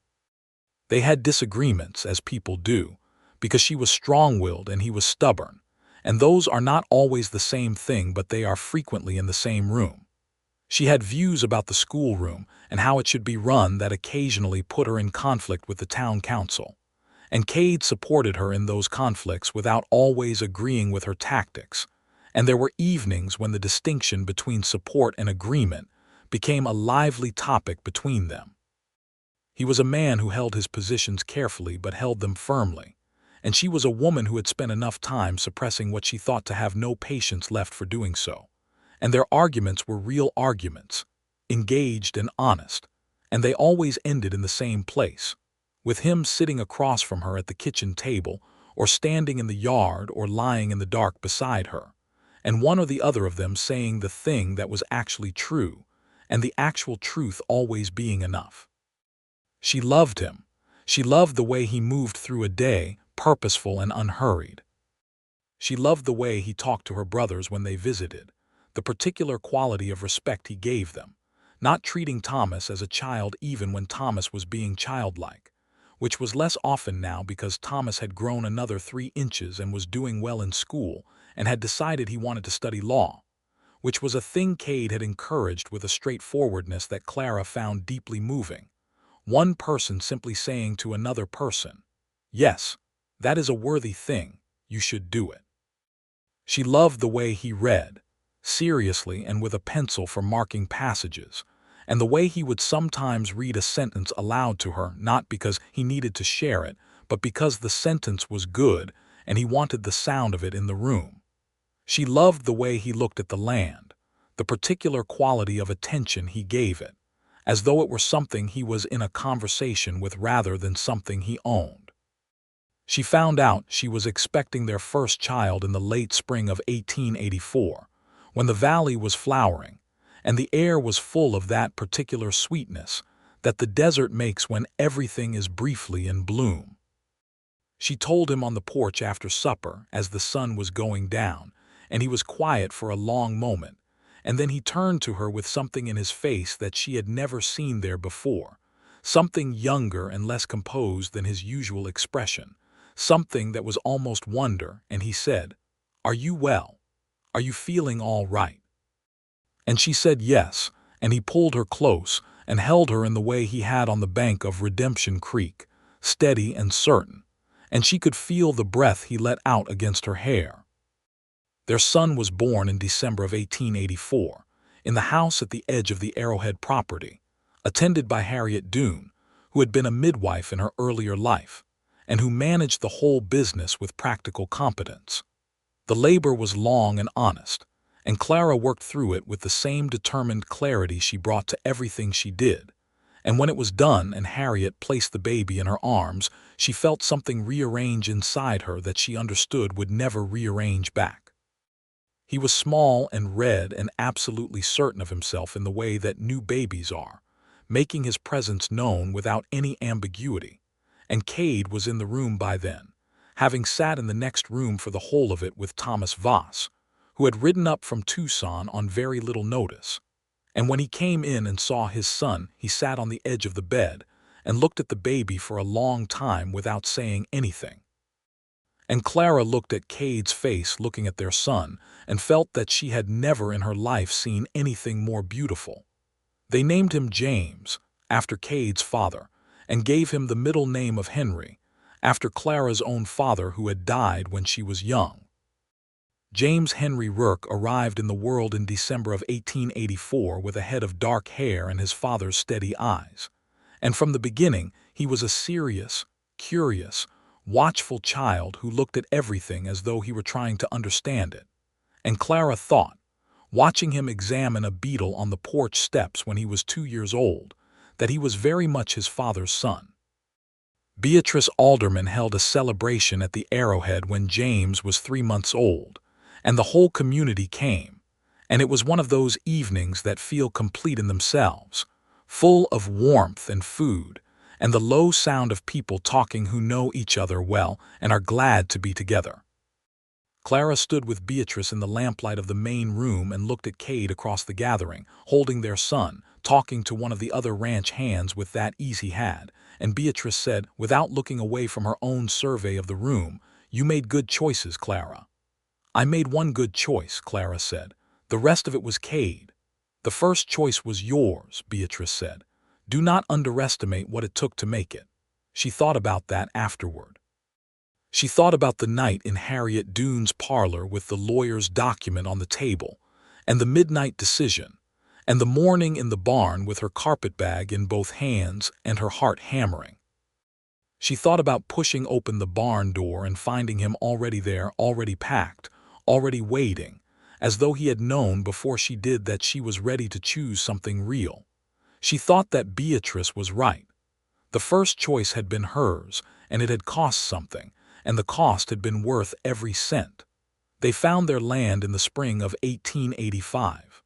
They had disagreements, as people do, because she was strong-willed and he was stubborn, and those are not always the same thing, but they are frequently in the same room. She had views about the schoolroom and how it should be run that occasionally put her in conflict with the town council, and Cade supported her in those conflicts without always agreeing with her tactics, and there were evenings when the distinction between support and agreement became a lively topic between them. He was a man who held his positions carefully but held them firmly, and she was a woman who had spent enough time suppressing what she thought to have no patience left for doing so. And their arguments were real arguments, engaged and honest, and they always ended in the same place, with him sitting across from her at the kitchen table, or standing in the yard, or lying in the dark beside her, and one or the other of them saying the thing that was actually true, and the actual truth always being enough. She loved him. She loved the way he moved through a day, purposeful and unhurried. She loved the way he talked to her brothers when they visited, the particular quality of respect he gave them, not treating Thomas as a child even when Thomas was being childlike, which was less often now because Thomas had grown another 3 inches and was doing well in school and had decided he wanted to study law, which was a thing Cade had encouraged with a straightforwardness that Clara found deeply moving. One person simply saying to another person, "Yes, that is a worthy thing, you should do it." She loved the way he read, seriously and with a pencil for marking passages, and the way he would sometimes read a sentence aloud to her, not because he needed to share it, but because the sentence was good and he wanted the sound of it in the room. She loved the way he looked at the land, the particular quality of attention he gave it, as though it were something he was in a conversation with rather than something he owned. She found out she was expecting their first child in the late spring of 1884, when the valley was flowering, and the air was full of that particular sweetness that the desert makes when everything is briefly in bloom. She told him on the porch after supper as the sun was going down, and he was quiet for a long moment, and then he turned to her with something in his face that she had never seen there before, something younger and less composed than his usual expression, something that was almost wonder, and he said, "Are you well? Are you feeling all right?" And she said yes, and he pulled her close and held her in the way he had on the bank of Redemption Creek, steady and certain, and she could feel the breath he let out against her hair. Their son was born in December of 1884, in the house at the edge of the Arrowhead property, attended by Harriet Doone, who had been a midwife in her earlier life, and who managed the whole business with practical competence. The labor was long and honest, and Clara worked through it with the same determined clarity she brought to everything she did, and when it was done and Harriet placed the baby in her arms, she felt something rearrange inside her that she understood would never rearrange back. He was small and red and absolutely certain of himself in the way that new babies are, making his presence known without any ambiguity, and Cade was in the room by then, having sat in the next room for the whole of it with Thomas Voss, who had ridden up from Tucson on very little notice. And when he came in and saw his son, he sat on the edge of the bed and looked at the baby for a long time without saying anything. And Clara looked at Cade's face looking at their son and felt that she had never in her life seen anything more beautiful. They named him James, after Cade's father, and gave him the middle name of Henry, after Clara's own father who had died when she was young. James Henry Rourke arrived in the world in December of 1884 with a head of dark hair and his father's steady eyes, and from the beginning he was a serious, curious, watchful child who looked at everything as though he were trying to understand it. And Clara thought, watching him examine a beetle on the porch steps when he was 2 years old, that he was very much his father's son. Beatrice Alderman held a celebration at the Arrowhead when James was 3 months old, and the whole community came, And it was one of those evenings that feel complete in themselves, full of warmth and food, and the low sound of people talking who know each other well and are glad to be together. Clara stood with Beatrice in the lamplight of the main room and looked at Cade across the gathering, holding their son, talking to one of the other ranch hands with that ease he had, and Beatrice said, without looking away from her own survey of the room, "You made good choices, Clara." "I made one good choice," Clara said. "The rest of it was Cade." "The first choice was yours," Beatrice said. "Do not underestimate what it took to make it." She thought about that afterward. She thought about the night in Harriet Dune's parlor with the lawyer's document on the table, and the midnight decision, and the morning in the barn with her carpetbag in both hands and her heart hammering. She thought about pushing open the barn door and finding him already there, already packed, already waiting, as though he had known before she did that she was ready to choose something real. She thought that Beatrice was right. The first choice had been hers, and it had cost something, and the cost had been worth every cent. They found their land in the spring of 1885.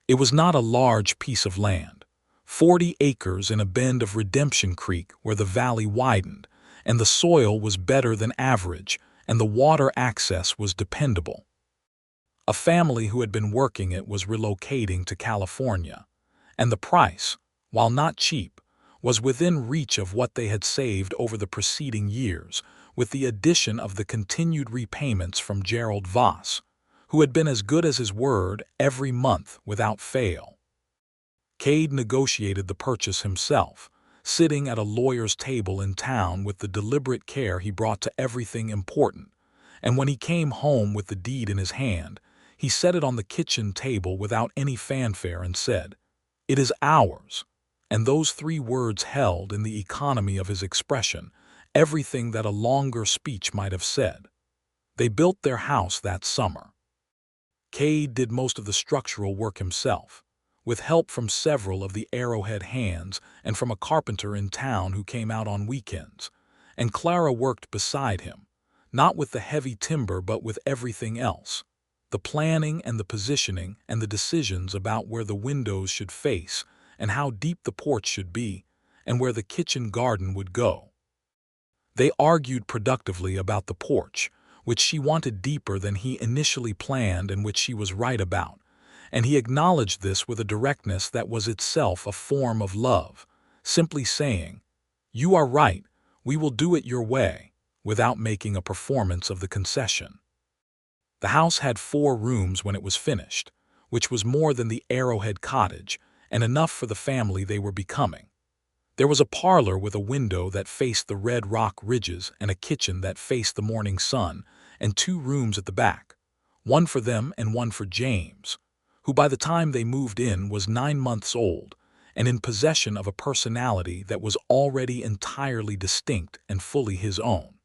It was not a large piece of land, 40 acres in a bend of Redemption Creek where the valley widened, and the soil was better than average, and the water access was dependable. A family who had been working it was relocating to California, and the price, while not cheap, was within reach of what they had saved over the preceding years, with the addition of the continued repayments from Clara Voss, who had been as good as his word every month without fail. Cade negotiated the purchase himself, sitting at a lawyer's table in town with the deliberate care he brought to everything important, and when he came home with the deed in his hand, he set it on the kitchen table without any fanfare and said, "It is ours," and those 3 words held in the economy of his expression everything that a longer speech might have said. They built their house that summer. Cade did most of the structural work himself, with help from several of the Arrowhead hands and from a carpenter in town who came out on weekends, and Clara worked beside him, not with the heavy timber but with everything else, the planning and the positioning and the decisions about where the windows should face and how deep the porch should be and where the kitchen garden would go. They argued productively about the porch, which she wanted deeper than he initially planned and which she was right about, and he acknowledged this with a directness that was itself a form of love, simply saying, "You are right, we will do it your way," without making a performance of the concession. The house had 4 rooms when it was finished, which was more than the Arrowhead cottage and enough for the family they were becoming. There was a parlor with a window that faced the Red Rock ridges and a kitchen that faced the morning sun, and 2 rooms at the back, one for them and one for James, who by the time they moved in was 9 months old and in possession of a personality that was already entirely distinct and fully his own.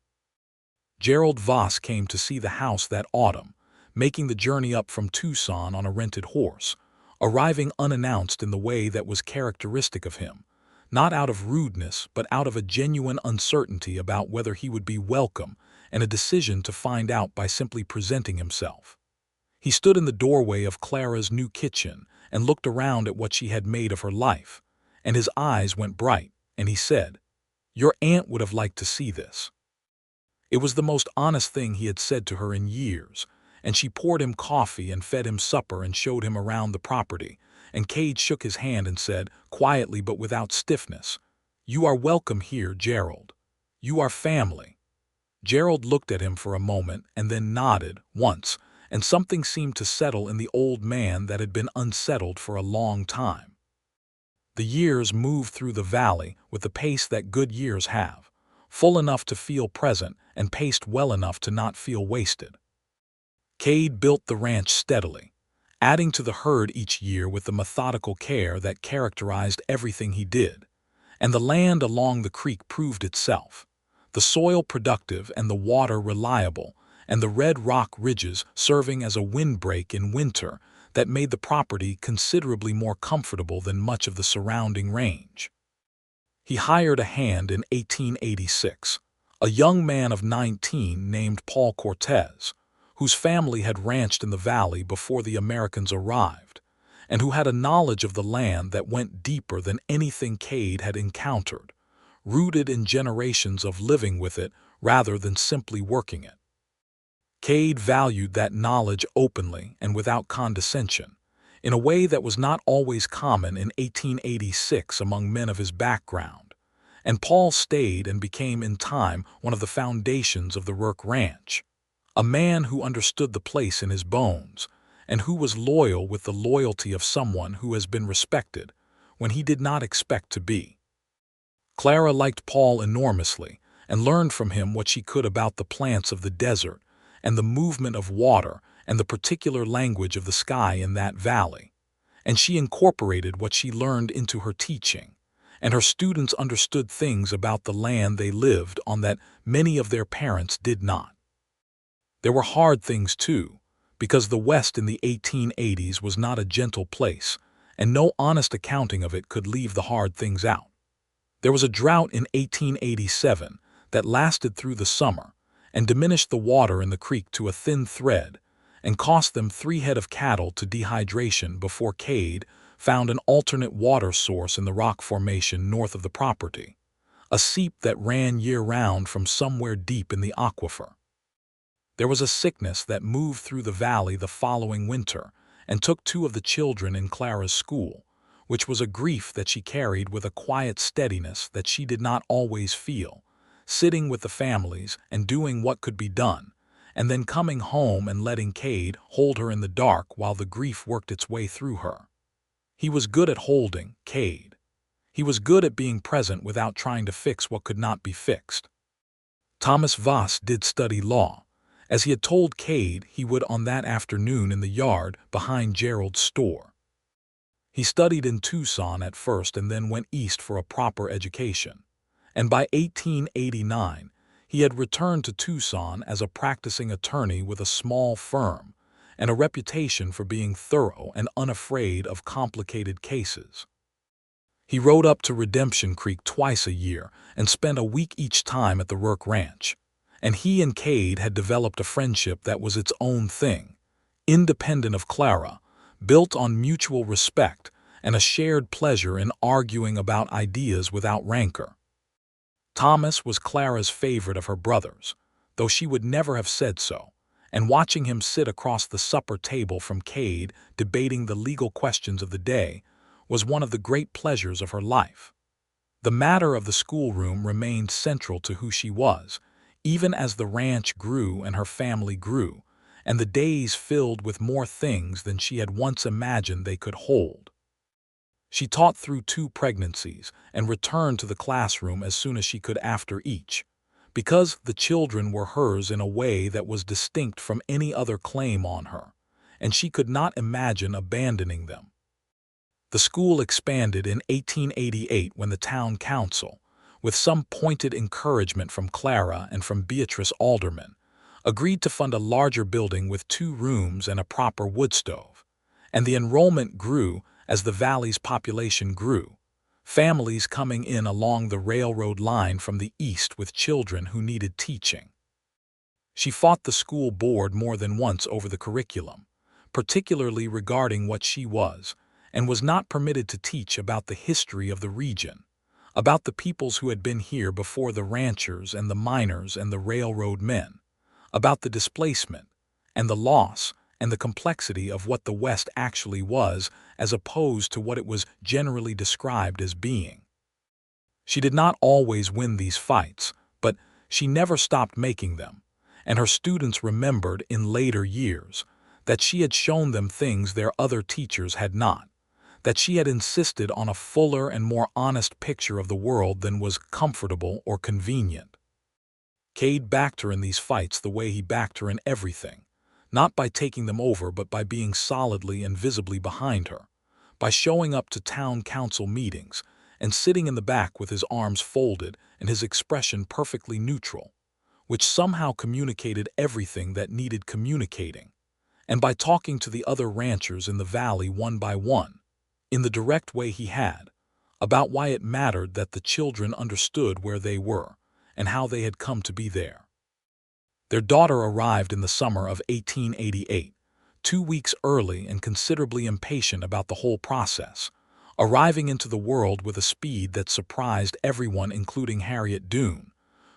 Clara Voss came to see the house that autumn, making the journey up from Tucson on a rented horse, arriving unannounced in the way that was characteristic of him, not out of rudeness but out of a genuine uncertainty about whether he would be welcome and a decision to find out by simply presenting himself. He stood in the doorway of Clara's new kitchen and looked around at what she had made of her life, and his eyes went bright, and he said, "Your aunt would have liked to see this." It was the most honest thing he had said to her in years, and she poured him coffee and fed him supper and showed him around the property, and Cade shook his hand and said, quietly but without stiffness, "You are welcome here, Gerald. You are family." Gerald looked at him for a moment and then nodded once, and something seemed to settle in the old man that had been unsettled for a long time. The years moved through the valley with the pace that good years have, full enough to feel present and paced well enough to not feel wasted. Cade built the ranch steadily, adding to the herd each year with the methodical care that characterized everything he did, and the land along the creek proved itself, the soil productive and the water reliable, and the Red Rock ridges serving as a windbreak in winter that made the property considerably more comfortable than much of the surrounding range. He hired a hand in 1886, a young man of 19 named Paul Cortez, whose family had ranched in the valley before the Americans arrived, and who had a knowledge of the land that went deeper than anything Cade had encountered, rooted in generations of living with it rather than simply working it. Cade valued that knowledge openly and without condescension, in a way that was not always common in 1886 among men of his background, and Paul stayed and became in time one of the foundations of the Rourke Ranch, a man who understood the place in his bones, and who was loyal with the loyalty of someone who has been respected when he did not expect to be. Clara liked Paul enormously and learned from him what she could about the plants of the desert and the movement of water and the particular language of the sky in that valley, and she incorporated what she learned into her teaching, and her students understood things about the land they lived on that many of their parents did not. There were hard things too, because the West in the 1880s was not a gentle place, and no honest accounting of it could leave the hard things out. There was a drought in 1887 that lasted through the summer and diminished the water in the creek to a thin thread and cost them 3 head of cattle to dehydration before Cade found an alternate water source in the rock formation north of the property, a seep that ran year-round from somewhere deep in the aquifer. There was a sickness that moved through the valley the following winter and took 2 of the children in Clara's school, which was a grief that she carried with a quiet steadiness that she did not always feel, sitting with the families and doing what could be done, and then coming home and letting Cade hold her in the dark while the grief worked its way through her. He was good at holding, Cade. He was good at being present without trying to fix what could not be fixed. Thomas Voss did study law, as he had told Cade he would on that afternoon in the yard behind Gerald's store. He studied in Tucson at first and then went east for a proper education, and by 1889 he had returned to Tucson as a practicing attorney with a small firm and a reputation for being thorough and unafraid of complicated cases. He rode up to Redemption Creek twice a year and spent a week each time at the Rourke Ranch, and he and Cade had developed a friendship that was its own thing, independent of Clara, built on mutual respect and a shared pleasure in arguing about ideas without rancor. Thomas was Clara's favorite of her brothers, though she would never have said so, and watching him sit across the supper table from Cade debating the legal questions of the day was one of the great pleasures of her life. The matter of the schoolroom remained central to who she was, even as the ranch grew and her family grew, and the days filled with more things than she had once imagined they could hold. She taught through 2 pregnancies and returned to the classroom as soon as she could after each, because the children were hers in a way that was distinct from any other claim on her, and she could not imagine abandoning them. The school expanded in 1888 when the town council, with some pointed encouragement from Clara and from Beatrice Alderman, agreed to fund a larger building with 2 rooms and a proper wood stove, and the enrollment grew as the valley's population grew, families coming in along the railroad line from the east with children who needed teaching. She fought the school board more than once over the curriculum, particularly regarding what she was, and was not permitted to teach about the history of the region, about the peoples who had been here before the ranchers and the miners and the railroad men, about the displacement and the loss and the complexity of what the West actually was as opposed to what it was generally described as being. She did not always win these fights, but she never stopped making them, and her students remembered in later years that she had shown them things their other teachers had not, that she had insisted on a fuller and more honest picture of the world than was comfortable or convenient. Cade backed her in these fights the way he backed her in everything, not by taking them over but by being solidly and visibly behind her, by showing up to town council meetings and sitting in the back with his arms folded and his expression perfectly neutral, which somehow communicated everything that needed communicating, and by talking to the other ranchers in the valley one by one, in the direct way he had, about why it mattered that the children understood where they were and how they had come to be there. Their daughter arrived in the summer of 1888, 2 weeks early and considerably impatient about the whole process, arriving into the world with a speed that surprised everyone including Harriet Doone,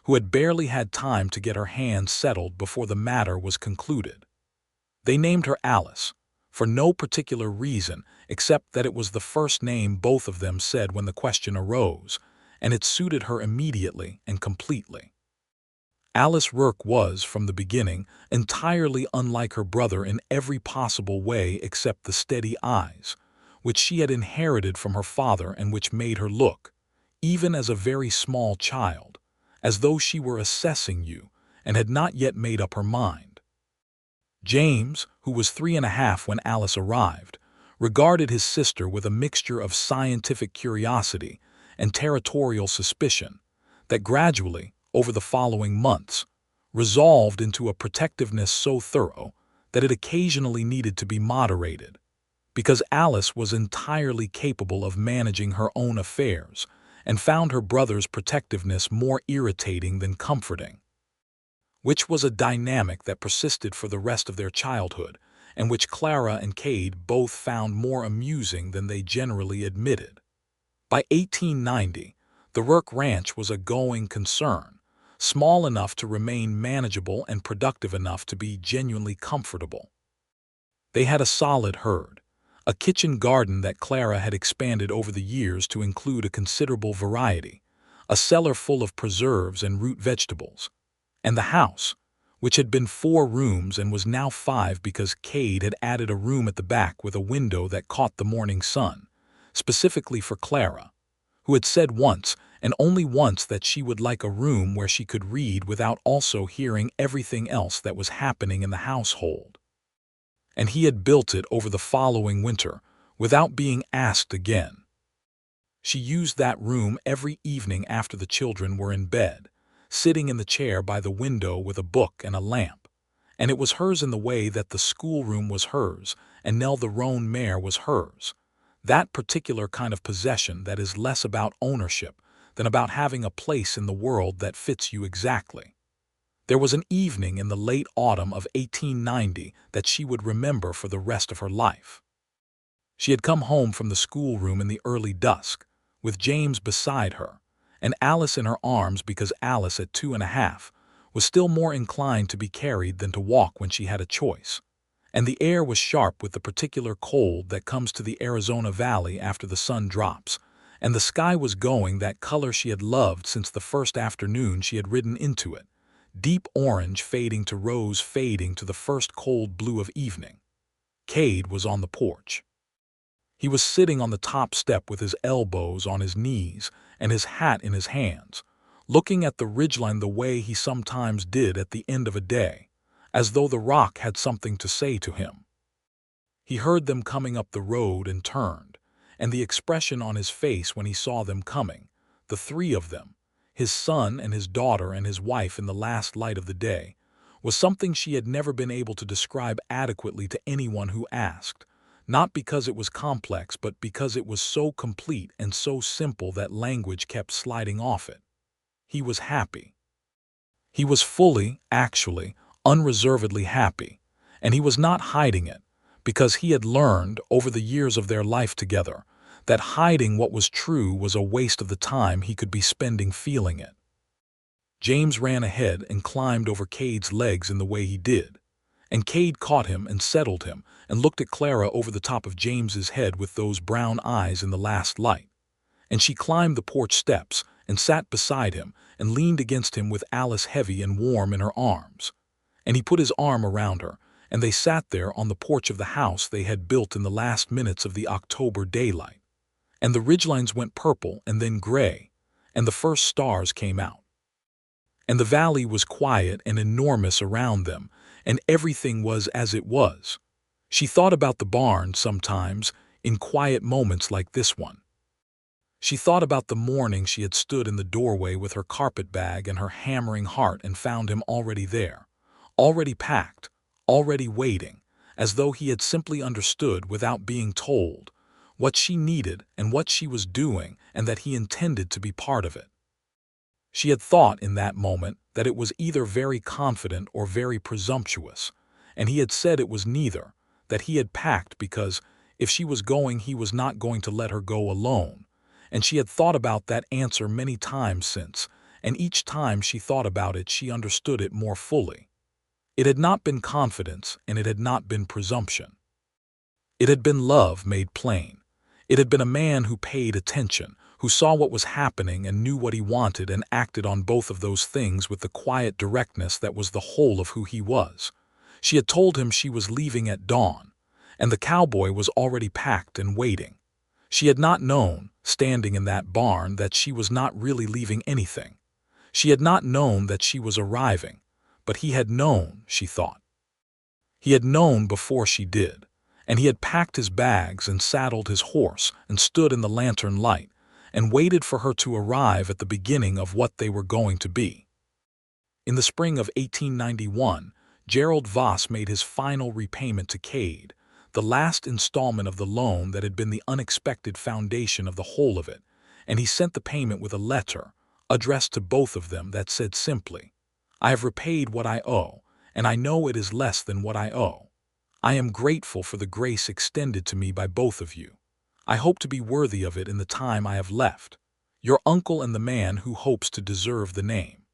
who had barely had time to get her hands settled before the matter was concluded. They named her Alice, for no particular reason except that it was the first name both of them said when the question arose, and it suited her immediately and completely. Alice Rourke was, from the beginning, entirely unlike her brother in every possible way except the steady eyes, which she had inherited from her father and which made her look, even as a very small child, as though she were assessing you and had not yet made up her mind. James, who was 3½ when Alice arrived, regarded his sister with a mixture of scientific curiosity and territorial suspicion that gradually, over the following months, resolved into a protectiveness so thorough that it occasionally needed to be moderated, because Alice was entirely capable of managing her own affairs and found her brother's protectiveness more irritating than comforting, which was a dynamic that persisted for the rest of their childhood and which Clara and Cade both found more amusing than they generally admitted. By 1890, the Rourke Ranch was a going concern, small enough to remain manageable and productive enough to be genuinely comfortable. They had a solid herd, a kitchen garden that Clara had expanded over the years to include a considerable variety, a cellar full of preserves and root vegetables, and the house, which had been 4 rooms and was now 5 because Cade had added a room at the back with a window that caught the morning sun, specifically for Clara, who had said once and only once that she would like a room where she could read without also hearing everything else that was happening in the household. And he had built it over the following winter without being asked again. She used that room every evening after the children were in bed, sitting in the chair by the window with a book and a lamp, and it was hers in the way that the schoolroom was hers and Nell the roan mare was hers, that particular kind of possession that is less about ownership than about having a place in the world that fits you exactly. There was an evening in the late autumn of 1890 that she would remember for the rest of her life. She had come home from the schoolroom in the early dusk, with James beside her, and Alice in her arms because Alice at 2½ was still more inclined to be carried than to walk when she had a choice, and the air was sharp with the particular cold that comes to the Arizona Valley after the sun drops, and the sky was going that color she had loved since the first afternoon she had ridden into it, deep orange fading to rose fading to the first cold blue of evening. Cade was on the porch. He was sitting on the top step with his elbows on his knees and his hat in his hands, looking at the ridgeline the way he sometimes did at the end of a day, as though the rock had something to say to him. He heard them coming up the road and turned, and the expression on his face when he saw them coming, the 3 of them, his son and his daughter and his wife in the last light of the day, was something she had never been able to describe adequately to anyone who asked, not because it was complex but because it was so complete and so simple that language kept sliding off it. He was happy. He was fully, actually, unreservedly happy, and he was not hiding it, because he had learned, over the years of their life together, that hiding what was true was a waste of the time he could be spending feeling it. James ran ahead and climbed over Cade's legs in the way he did, and Cade caught him and settled him and looked at Clara over the top of James's head with those brown eyes in the last light, and she climbed the porch steps and sat beside him and leaned against him with Alice heavy and warm in her arms, and he put his arm around her, and they sat there on the porch of the house they had built in the last minutes of the October daylight, and the ridgelines went purple and then gray, and the first stars came out. And the valley was quiet and enormous around them, and everything was as it was. She thought about the barn sometimes, in quiet moments like this one. She thought about the morning she had stood in the doorway with her carpetbag and her hammering heart and found him already there, already packed, already waiting, as though he had simply understood without being told what she needed and what she was doing and that he intended to be part of it. She had thought in that moment that it was either very confident or very presumptuous, and he had said it was neither, that he had packed because, if she was going, he was not going to let her go alone, and she had thought about that answer many times since, and each time she thought about it she understood it more fully. It had not been confidence, and it had not been presumption. It had been love made plain. It had been a man who paid attention, who saw what was happening and knew what he wanted and acted on both of those things with the quiet directness that was the whole of who he was. She had told him she was leaving at dawn, and the cowboy was already packed and waiting. She had not known, standing in that barn, that she was not really leaving anything. She had not known that she was arriving, but he had known, she thought. He had known before she did, and he had packed his bags and saddled his horse and stood in the lantern light and waited for her to arrive at the beginning of what they were going to be. In the spring of 1891, Gerald Voss made his final repayment to Cade, the last installment of the loan that had been the unexpected foundation of the whole of it, and he sent the payment with a letter, addressed to both of them, that said simply, "I have repaid what I owe, and I know it is less than what I owe. I am grateful for the grace extended to me by both of you. I hope to be worthy of it in the time I have left. Your uncle and the man who hopes to deserve the name."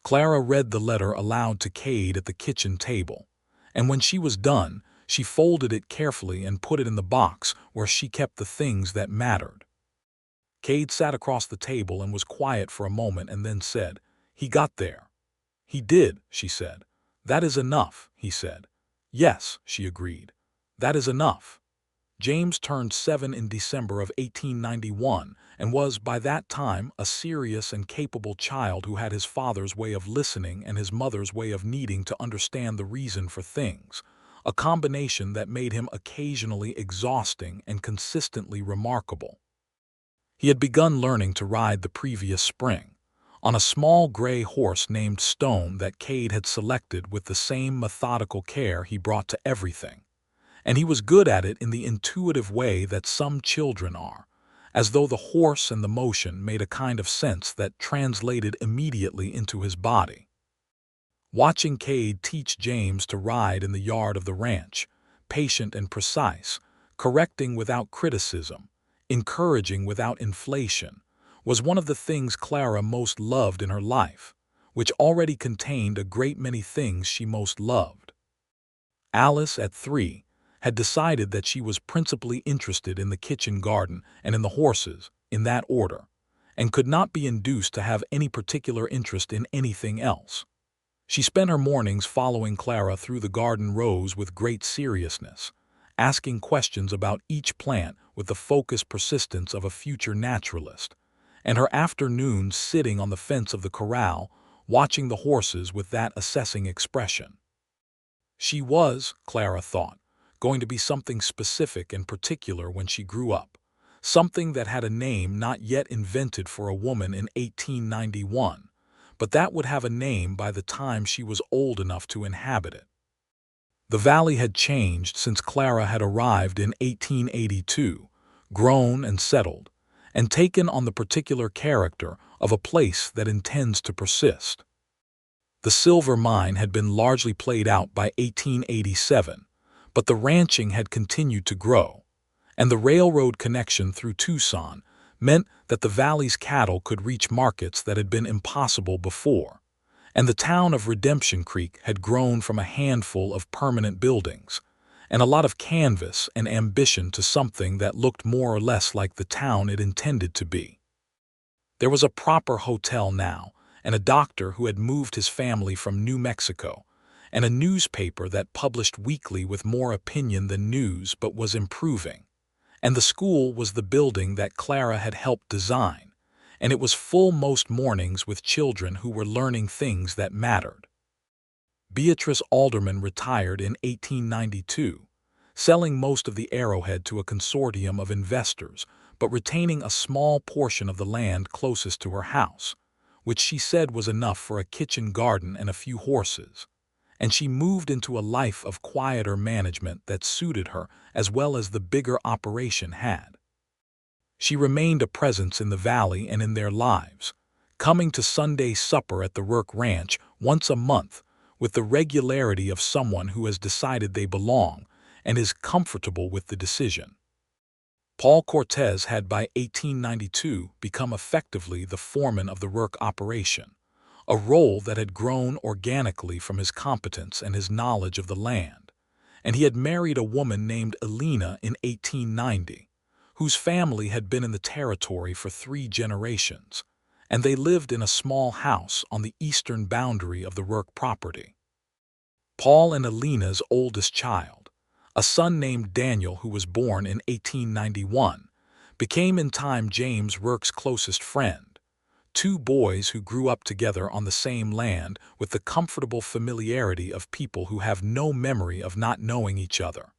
Clara read the letter aloud to Cade at the kitchen table, and when she was done, she folded it carefully and put it in the box where she kept the things that mattered. Cade sat across the table and was quiet for a moment and then said, "He got there." "He did," she said. "That is enough," he said. "Yes," she agreed. "That is enough." James turned 7 in December of 1891 and was, by that time, a serious and capable child who had his father's way of listening and his mother's way of needing to understand the reason for things, a combination that made him occasionally exhausting and consistently remarkable. He had begun learning to ride the previous spring, on a small gray horse named Stone that Cade had selected with the same methodical care he brought to everything, and he was good at it in the intuitive way that some children are, as though the horse and the motion made a kind of sense that translated immediately into his body. Watching Cade teach James to ride in the yard of the ranch, patient and precise, correcting without criticism, encouraging without inflation, was one of the things Clara most loved in her life, which already contained a great many things she most loved. Alice, at 3, had decided that she was principally interested in the kitchen garden and in the horses, in that order, and could not be induced to have any particular interest in anything else. She spent her mornings following Clara through the garden rows with great seriousness, asking questions about each plant with the focused persistence of a future naturalist, and her afternoons sitting on the fence of the corral, watching the horses with that assessing expression. She was, Clara thought, going to be something specific and particular when she grew up, something that had a name not yet invented for a woman in 1891, but that would have a name by the time she was old enough to inhabit it. The valley had changed since Clara had arrived in 1882, grown and settled, and taken on the particular character of a place that intends to persist. The silver mine had been largely played out by 1887, but the ranching had continued to grow, and the railroad connection through Tucson meant that the valley's cattle could reach markets that had been impossible before, and the town of Redemption Creek had grown from a handful of permanent buildings and a lot of canvas and ambition to something that looked more or less like the town it intended to be. There was a proper hotel now, and a doctor who had moved his family from New Mexico, and a newspaper that published weekly with more opinion than news but was improving. And the school was the building that Clara had helped design, and it was full most mornings with children who were learning things that mattered. Beatrice Alderman retired in 1892, selling most of the Arrowhead to a consortium of investors, but retaining a small portion of the land closest to her house, which she said was enough for a kitchen garden and a few horses, and she moved into a life of quieter management that suited her as well as the bigger operation had. She remained a presence in the valley and in their lives, coming to Sunday supper at the Rourke Ranch once a month with the regularity of someone who has decided they belong and is comfortable with the decision. Paul Cortez had by 1892 become effectively the foreman of the Rourke operation, a role that had grown organically from his competence and his knowledge of the land, and he had married a woman named Elena in 1890, whose family had been in the territory for 3 generations, and they lived in a small house on the eastern boundary of the Rourke property. Paul and Elena's oldest child, a son named Daniel who was born in 1891, became in time James Rourke's closest friend, 2 boys who grew up together on the same land with the comfortable familiarity of people who have no memory of not knowing each other.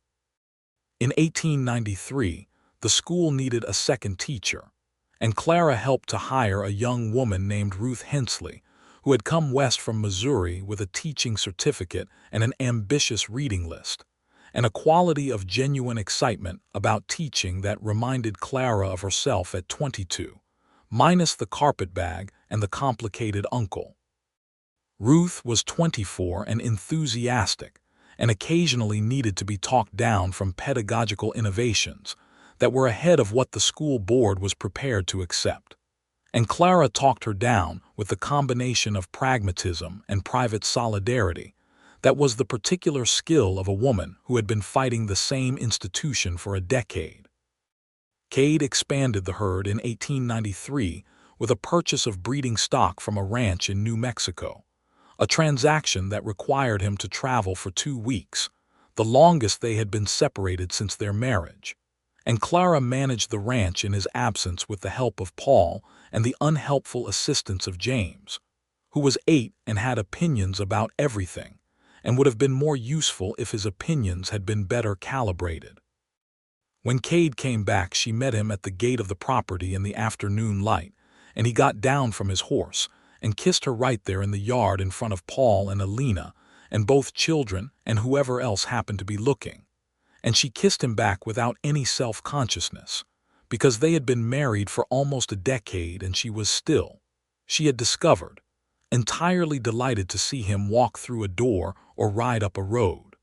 In 1893, the school needed a second teacher, and Clara helped to hire a young woman named Ruth Hensley, who had come west from Missouri with a teaching certificate and an ambitious reading list, and a quality of genuine excitement about teaching that reminded Clara of herself at 22, minus the carpetbag and the complicated uncle. Ruth was 24 and enthusiastic, and occasionally needed to be talked down from pedagogical innovations that were ahead of what the school board was prepared to accept. And Clara talked her down with the combination of pragmatism and private solidarity that was the particular skill of a woman who had been fighting the same institution for a decade. Cade expanded the herd in 1893 with a purchase of breeding stock from a ranch in New Mexico, a transaction that required him to travel for 2 weeks, the longest they had been separated since their marriage. And Clara managed the ranch in his absence with the help of Paul and the unhelpful assistance of James, who was 8 and had opinions about everything, and would have been more useful if his opinions had been better calibrated. When Cade came back, she met him at the gate of the property in the afternoon light, and he got down from his horse and kissed her right there in the yard in front of Paul and Elena and both children and whoever else happened to be looking. And she kissed him back without any self-consciousness, because they had been married for almost a decade and she was still, she had discovered, entirely delighted to see him walk through a door or ride up a road.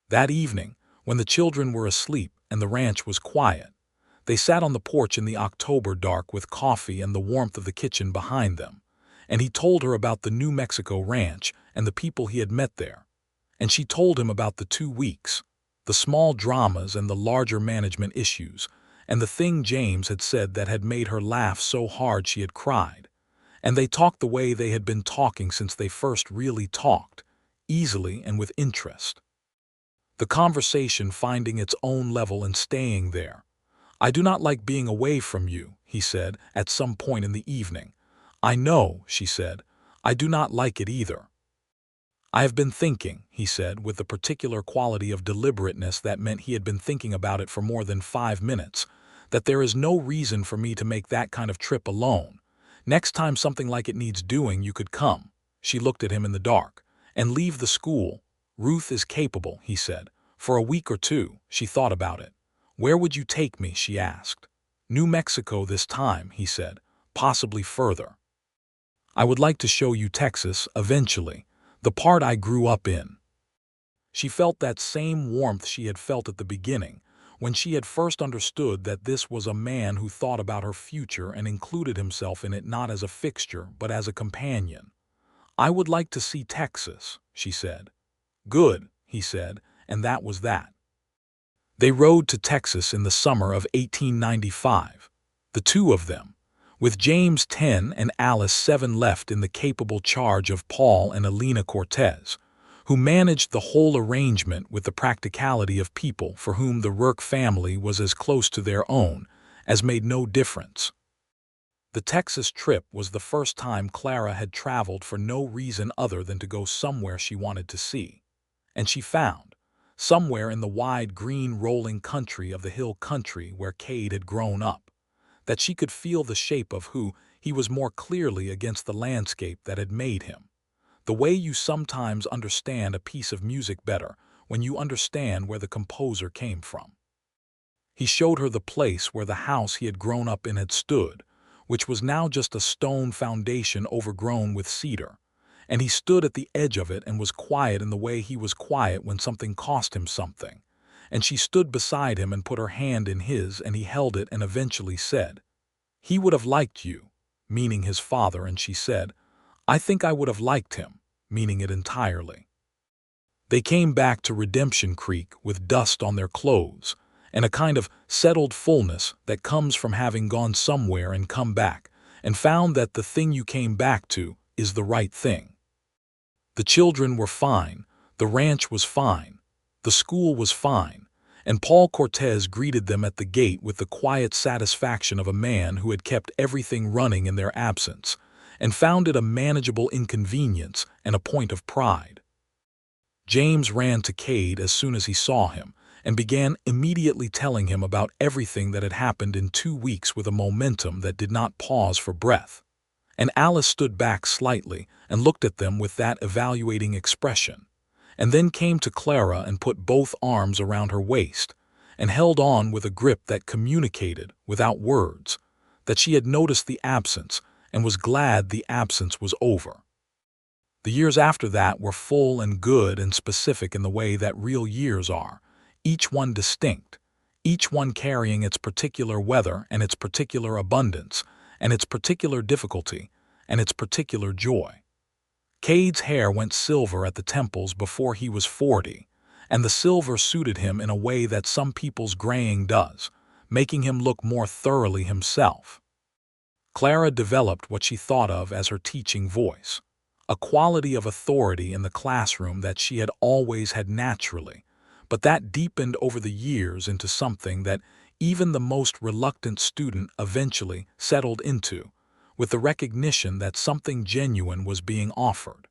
That evening, when the children were asleep and the ranch was quiet, they sat on the porch in the October dark with coffee and the warmth of the kitchen behind them, and he told her about the New Mexico ranch and the people he had met there, and she told him about the 2 weeks, the small dramas and the larger management issues, and the thing James had said that had made her laugh so hard she had cried. And they talked the way they had been talking since they first really talked, easily and with interest. The conversation finding its own level and staying there. "I do not like being away from you," he said at some point in the evening. "I know," she said. "I do not like it either." "I have been thinking," he said, with the particular quality of deliberateness that meant he had been thinking about it for more than 5 minutes, "that there is no reason for me to make that kind of trip alone. Next time something like it needs doing, you could come." She looked at him in the dark. "And leave the school. Ruth is capable," he said. For a week or 2, she thought about it. "Where would you take me?" she asked. "New Mexico this time," he said. "Possibly further. I would like to show you Texas, eventually, the part I grew up in." She felt that same warmth she had felt at the beginning, when she had first understood that this was a man who thought about her future and included himself in it not as a fixture but as a companion. "I would like to see Texas," she said. "Good," he said, and that was that. They rode to Texas in the summer of 1895, the 2 of them, with James 10 and Alice 7 left in the capable charge of Paul and Elena Cortez, who managed the whole arrangement with the practicality of people for whom the Rourke family was as close to their own as made no difference. The Texas trip was the first time Clara had traveled for no reason other than to go somewhere she wanted to see, and she found, somewhere in the wide green rolling country of the hill country where Cade had grown up, that she could feel the shape of who he was more clearly against the landscape that had made him. The way you sometimes understand a piece of music better when you understand where the composer came from. He showed her the place where the house he had grown up in had stood, which was now just a stone foundation overgrown with cedar, and he stood at the edge of it and was quiet in the way he was quiet when something cost him something. And she stood beside him and put her hand in his, and he held it and eventually said, "He would have liked you," meaning his father, and she said, "I think I would have liked him," meaning it entirely. They came back to Redemption Creek with dust on their clothes and a kind of settled fullness that comes from having gone somewhere and come back, and found that the thing you came back to is the right thing. The children were fine, the ranch was fine, the school was fine, and Paul Cortez greeted them at the gate with the quiet satisfaction of a man who had kept everything running in their absence, and found it a manageable inconvenience and a point of pride. James ran to Cade as soon as he saw him, and began immediately telling him about everything that had happened in 2 weeks with a momentum that did not pause for breath. And Alice stood back slightly and looked at them with that evaluating expression, and then came to Clara and put both arms around her waist, and held on with a grip that communicated, without words, that she had noticed the absence and was glad the absence was over. The years after that were full and good and specific in the way that real years are, each one distinct, each one carrying its particular weather and its particular abundance, and its particular difficulty, and its particular joy. Cade's hair went silver at the temples before he was 40, and the silver suited him in a way that some people's graying does, making him look more thoroughly himself. Clara developed what she thought of as her teaching voice, a quality of authority in the classroom that she had always had naturally, but that deepened over the years into something that even the most reluctant student eventually settled into, with the recognition that something genuine was being offered.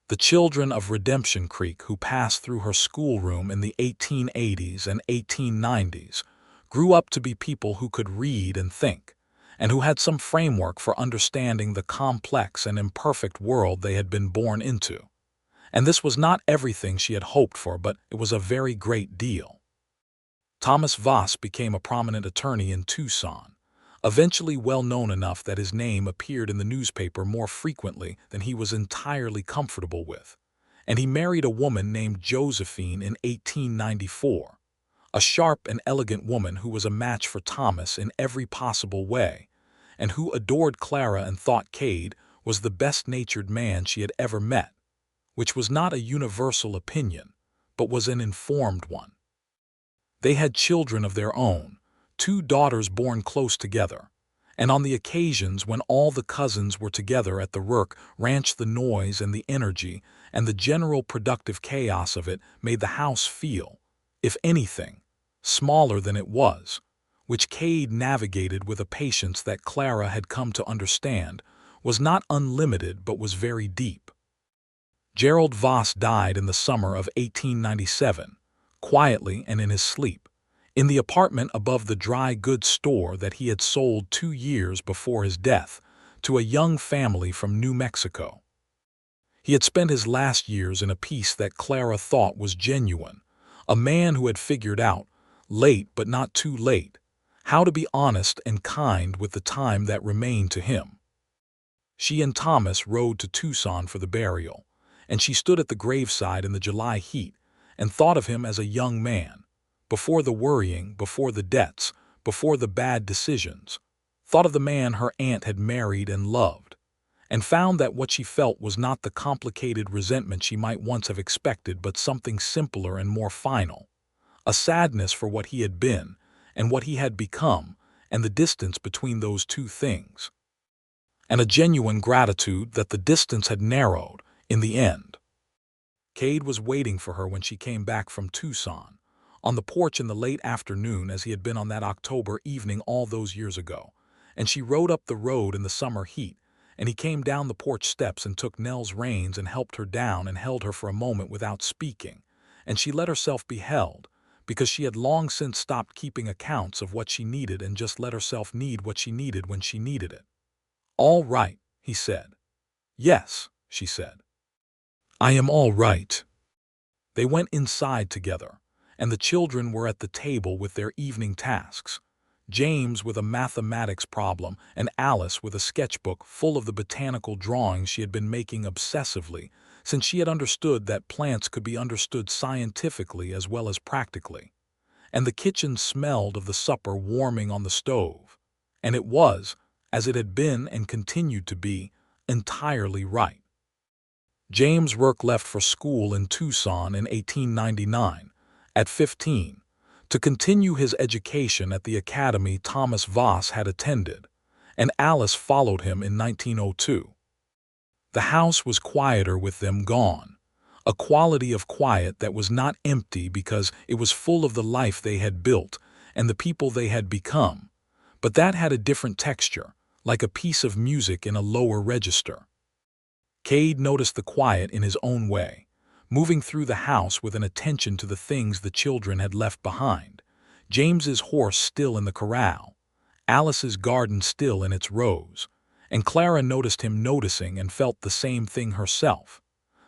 The children of Redemption Creek who passed through her schoolroom in the 1880s and 1890s grew up to be people who could read and think, and who had some framework for understanding the complex and imperfect world they had been born into. And this was not everything she had hoped for, but it was a very great deal. Thomas Voss became a prominent attorney in Tucson, eventually well known enough that his name appeared in the newspaper more frequently than he was entirely comfortable with, and he married a woman named Josephine in 1894, a sharp and elegant woman who was a match for Thomas in every possible way, and who adored Clara and thought Cade was the best-natured man she had ever met, which was not a universal opinion, but was an informed one. They had children of their own, 2 daughters born close together, and on the occasions when all the cousins were together at the Rourke ranch, the noise and the energy and the general productive chaos of it made the house feel, if anything, smaller than it was, which Cade navigated with a patience that Clara had come to understand was not unlimited but was very deep. Gerald Voss died in the summer of 1897, quietly and in his sleep, in the apartment above the dry goods store that he had sold 2 years before his death to a young family from New Mexico. He had spent his last years in a peace that Clara thought was genuine, a man who had figured out, late but not too late, how to be honest and kind with the time that remained to him. She and Thomas rode to Tucson for the burial, and she stood at the graveside in the July heat and thought of him as a young man, before the worrying, before the debts, before the bad decisions, thought of the man her aunt had married and loved, and found that what she felt was not the complicated resentment she might once have expected, but something simpler and more final, a sadness for what he had been and what he had become, and the distance between those 2 things, and a genuine gratitude that the distance had narrowed in the end. Cade was waiting for her when she came back from Tucson, on the porch in the late afternoon as he had been on that October evening all those years ago, and she rode up the road in the summer heat, and he came down the porch steps and took Nell's reins and helped her down and held her for a moment without speaking, and she let herself be held, because she had long since stopped keeping accounts of what she needed and just let herself need what she needed when she needed it. "All right," he said. "Yes," she said. "I am all right." They went inside together, and the children were at the table with their evening tasks. James with a mathematics problem, and Alice with a sketchbook full of the botanical drawings she had been making obsessively, since she had understood that plants could be understood scientifically as well as practically. And the kitchen smelled of the supper warming on the stove. And it was, as it had been and continued to be, entirely right. James Rourke left for school in Tucson in 1899, at 15, to continue his education at the academy Thomas Voss had attended, and Alice followed him in 1902. The house was quieter with them gone, a quality of quiet that was not empty because it was full of the life they had built and the people they had become, but that had a different texture, like a piece of music in a lower register. Cade noticed the quiet in his own way, moving through the house with an attention to the things the children had left behind. James's horse still in the corral, Alice's garden still in its rows, and Clara noticed him noticing and felt the same thing herself.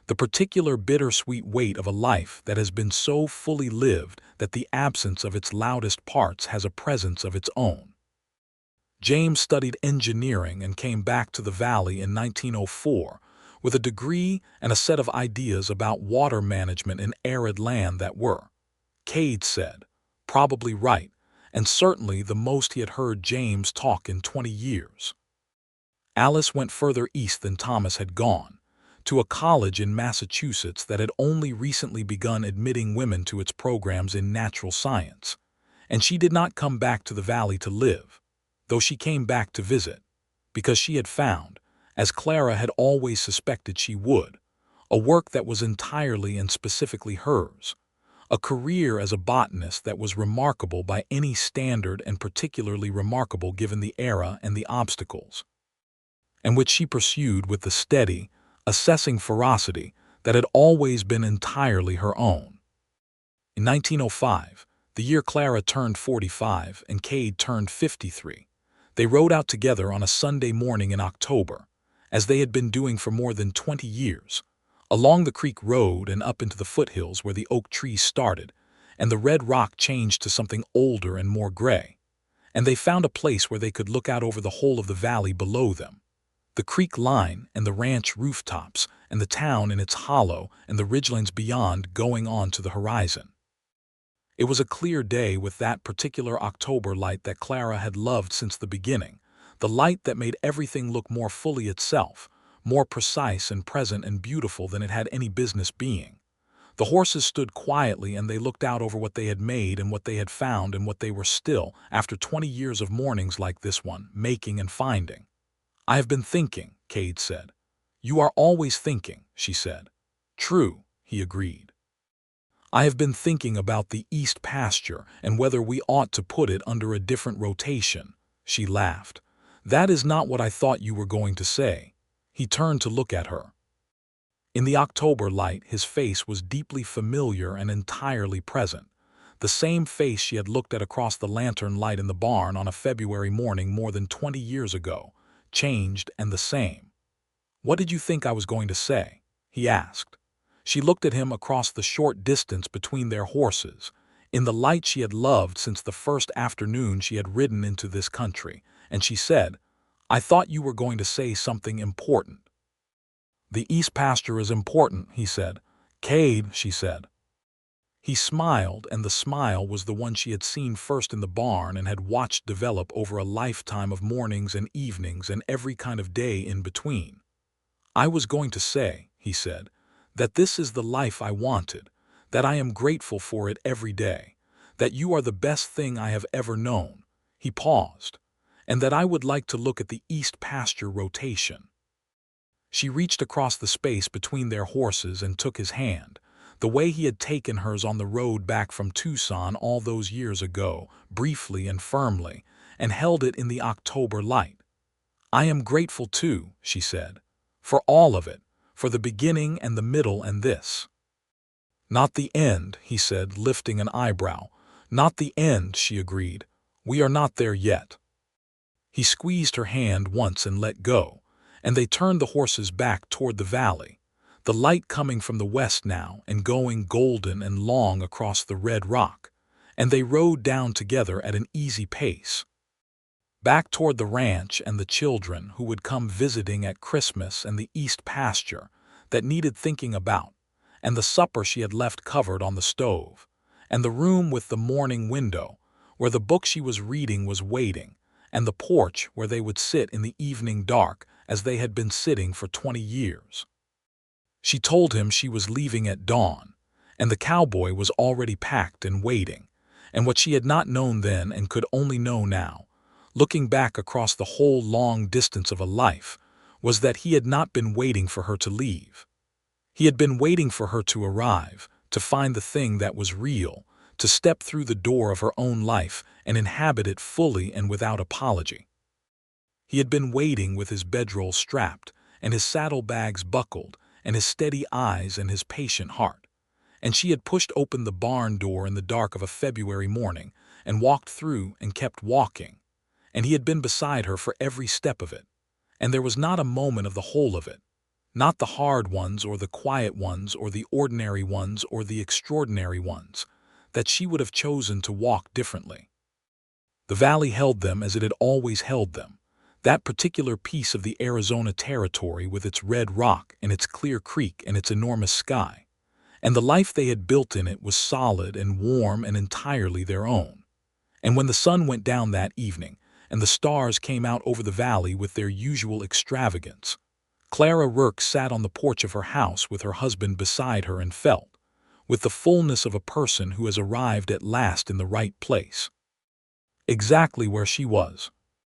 The particular bittersweet weight of a life that has been so fully lived that the absence of its loudest parts has a presence of its own. James studied engineering and came back to the valley in 1904 with a degree and a set of ideas about water management in arid land that were, Cade said, probably right, and certainly the most he had heard James talk in 20 years. Alice went further east than Thomas had gone, to a college in Massachusetts that had only recently begun admitting women to its programs in natural science, and she did not come back to the valley to live, though she came back to visit, because she had found, as Clara had always suspected she would, a work that was entirely and specifically hers, a career as a botanist that was remarkable by any standard and particularly remarkable given the era and the obstacles, and which she pursued with the steady, assessing ferocity that had always been entirely her own. In 1905, the year Clara turned 45 and Cade turned 53, they rode out together on a Sunday morning in October, as they had been doing for more than 20 years, along the creek road and up into the foothills where the oak trees started, and the red rock changed to something older and more gray, and they found a place where they could look out over the whole of the valley below them, the creek line and the ranch rooftops and the town in its hollow and the ridgelands beyond going on to the horizon. It was a clear day with that particular October light that Clara had loved since the beginning, the light that made everything look more fully itself, more precise and present and beautiful than it had any business being. The horses stood quietly and they looked out over what they had made and what they had found and what they were still, after 20 years of mornings like this one, making and finding. "I have been thinking," Cade said. "You are always thinking," she said. "True," he agreed. "I have been thinking about the east pasture and whether we ought to put it under a different rotation," she laughed. "That is not what I thought you were going to say." He turned to look at her. In the October light, his face was deeply familiar and entirely present, the same face she had looked at across the lantern light in the barn on a February morning more than 20 years ago, changed and the same. "What did you think I was going to say?" he asked. She looked at him across the short distance between their horses, in the light she had loved since the first afternoon she had ridden into this country, and she said, "I thought you were going to say something important." "The east pasture is important," he said. "Cade," she said. He smiled, and the smile was the one she had seen first in the barn and had watched develop over a lifetime of mornings and evenings and every kind of day in between. "I was going to say," he said, "that this is the life I wanted, that I am grateful for it every day, that you are the best thing I have ever known." He paused, "and that I would like to look at the east pasture rotation." She reached across the space between their horses and took his hand, the way he had taken hers on the road back from Tucson all those years ago, briefly and firmly, and held it in the October light. "I am grateful too," she said, "for all of it, for the beginning and the middle and this." "Not the end," he said, lifting an eyebrow. "Not the end," she agreed. "We are not there yet." He squeezed her hand once and let go, and they turned the horses back toward the valley, the light coming from the west now and going golden and long across the red rock, and they rode down together at an easy pace. back toward the ranch and the children who would come visiting at Christmas, and the east pasture that needed thinking about, and the supper she had left covered on the stove, and the room with the morning window where the book she was reading was waiting, and the porch where they would sit in the evening dark as they had been sitting for 20 years. She told him she was leaving at dawn, and the cowboy was already packed and waiting, and what she had not known then and could only know now, looking back across the whole long distance of a life, was that he had not been waiting for her to leave. He had been waiting for her to arrive, to find the thing that was real, to step through the door of her own life and inhabit it fully and without apology. He had been waiting with his bedroll strapped and his saddlebags buckled and his steady eyes and his patient heart. And she had pushed open the barn door in the dark of a February morning and walked through and kept walking. And he had been beside her for every step of it. And there was not a moment of the whole of it, not the hard ones or the quiet ones or the ordinary ones or the extraordinary ones, that she would have chosen to walk differently. The valley held them as it had always held them, that particular piece of the Arizona territory with its red rock and its clear creek and its enormous sky. And the life they had built in it was solid and warm and entirely their own. And when the sun went down that evening, and the stars came out over the valley with their usual extravagance, Clara Rourke sat on the porch of her house with her husband beside her and felt, with the fullness of a person who has arrived at last in the right place, exactly where she was.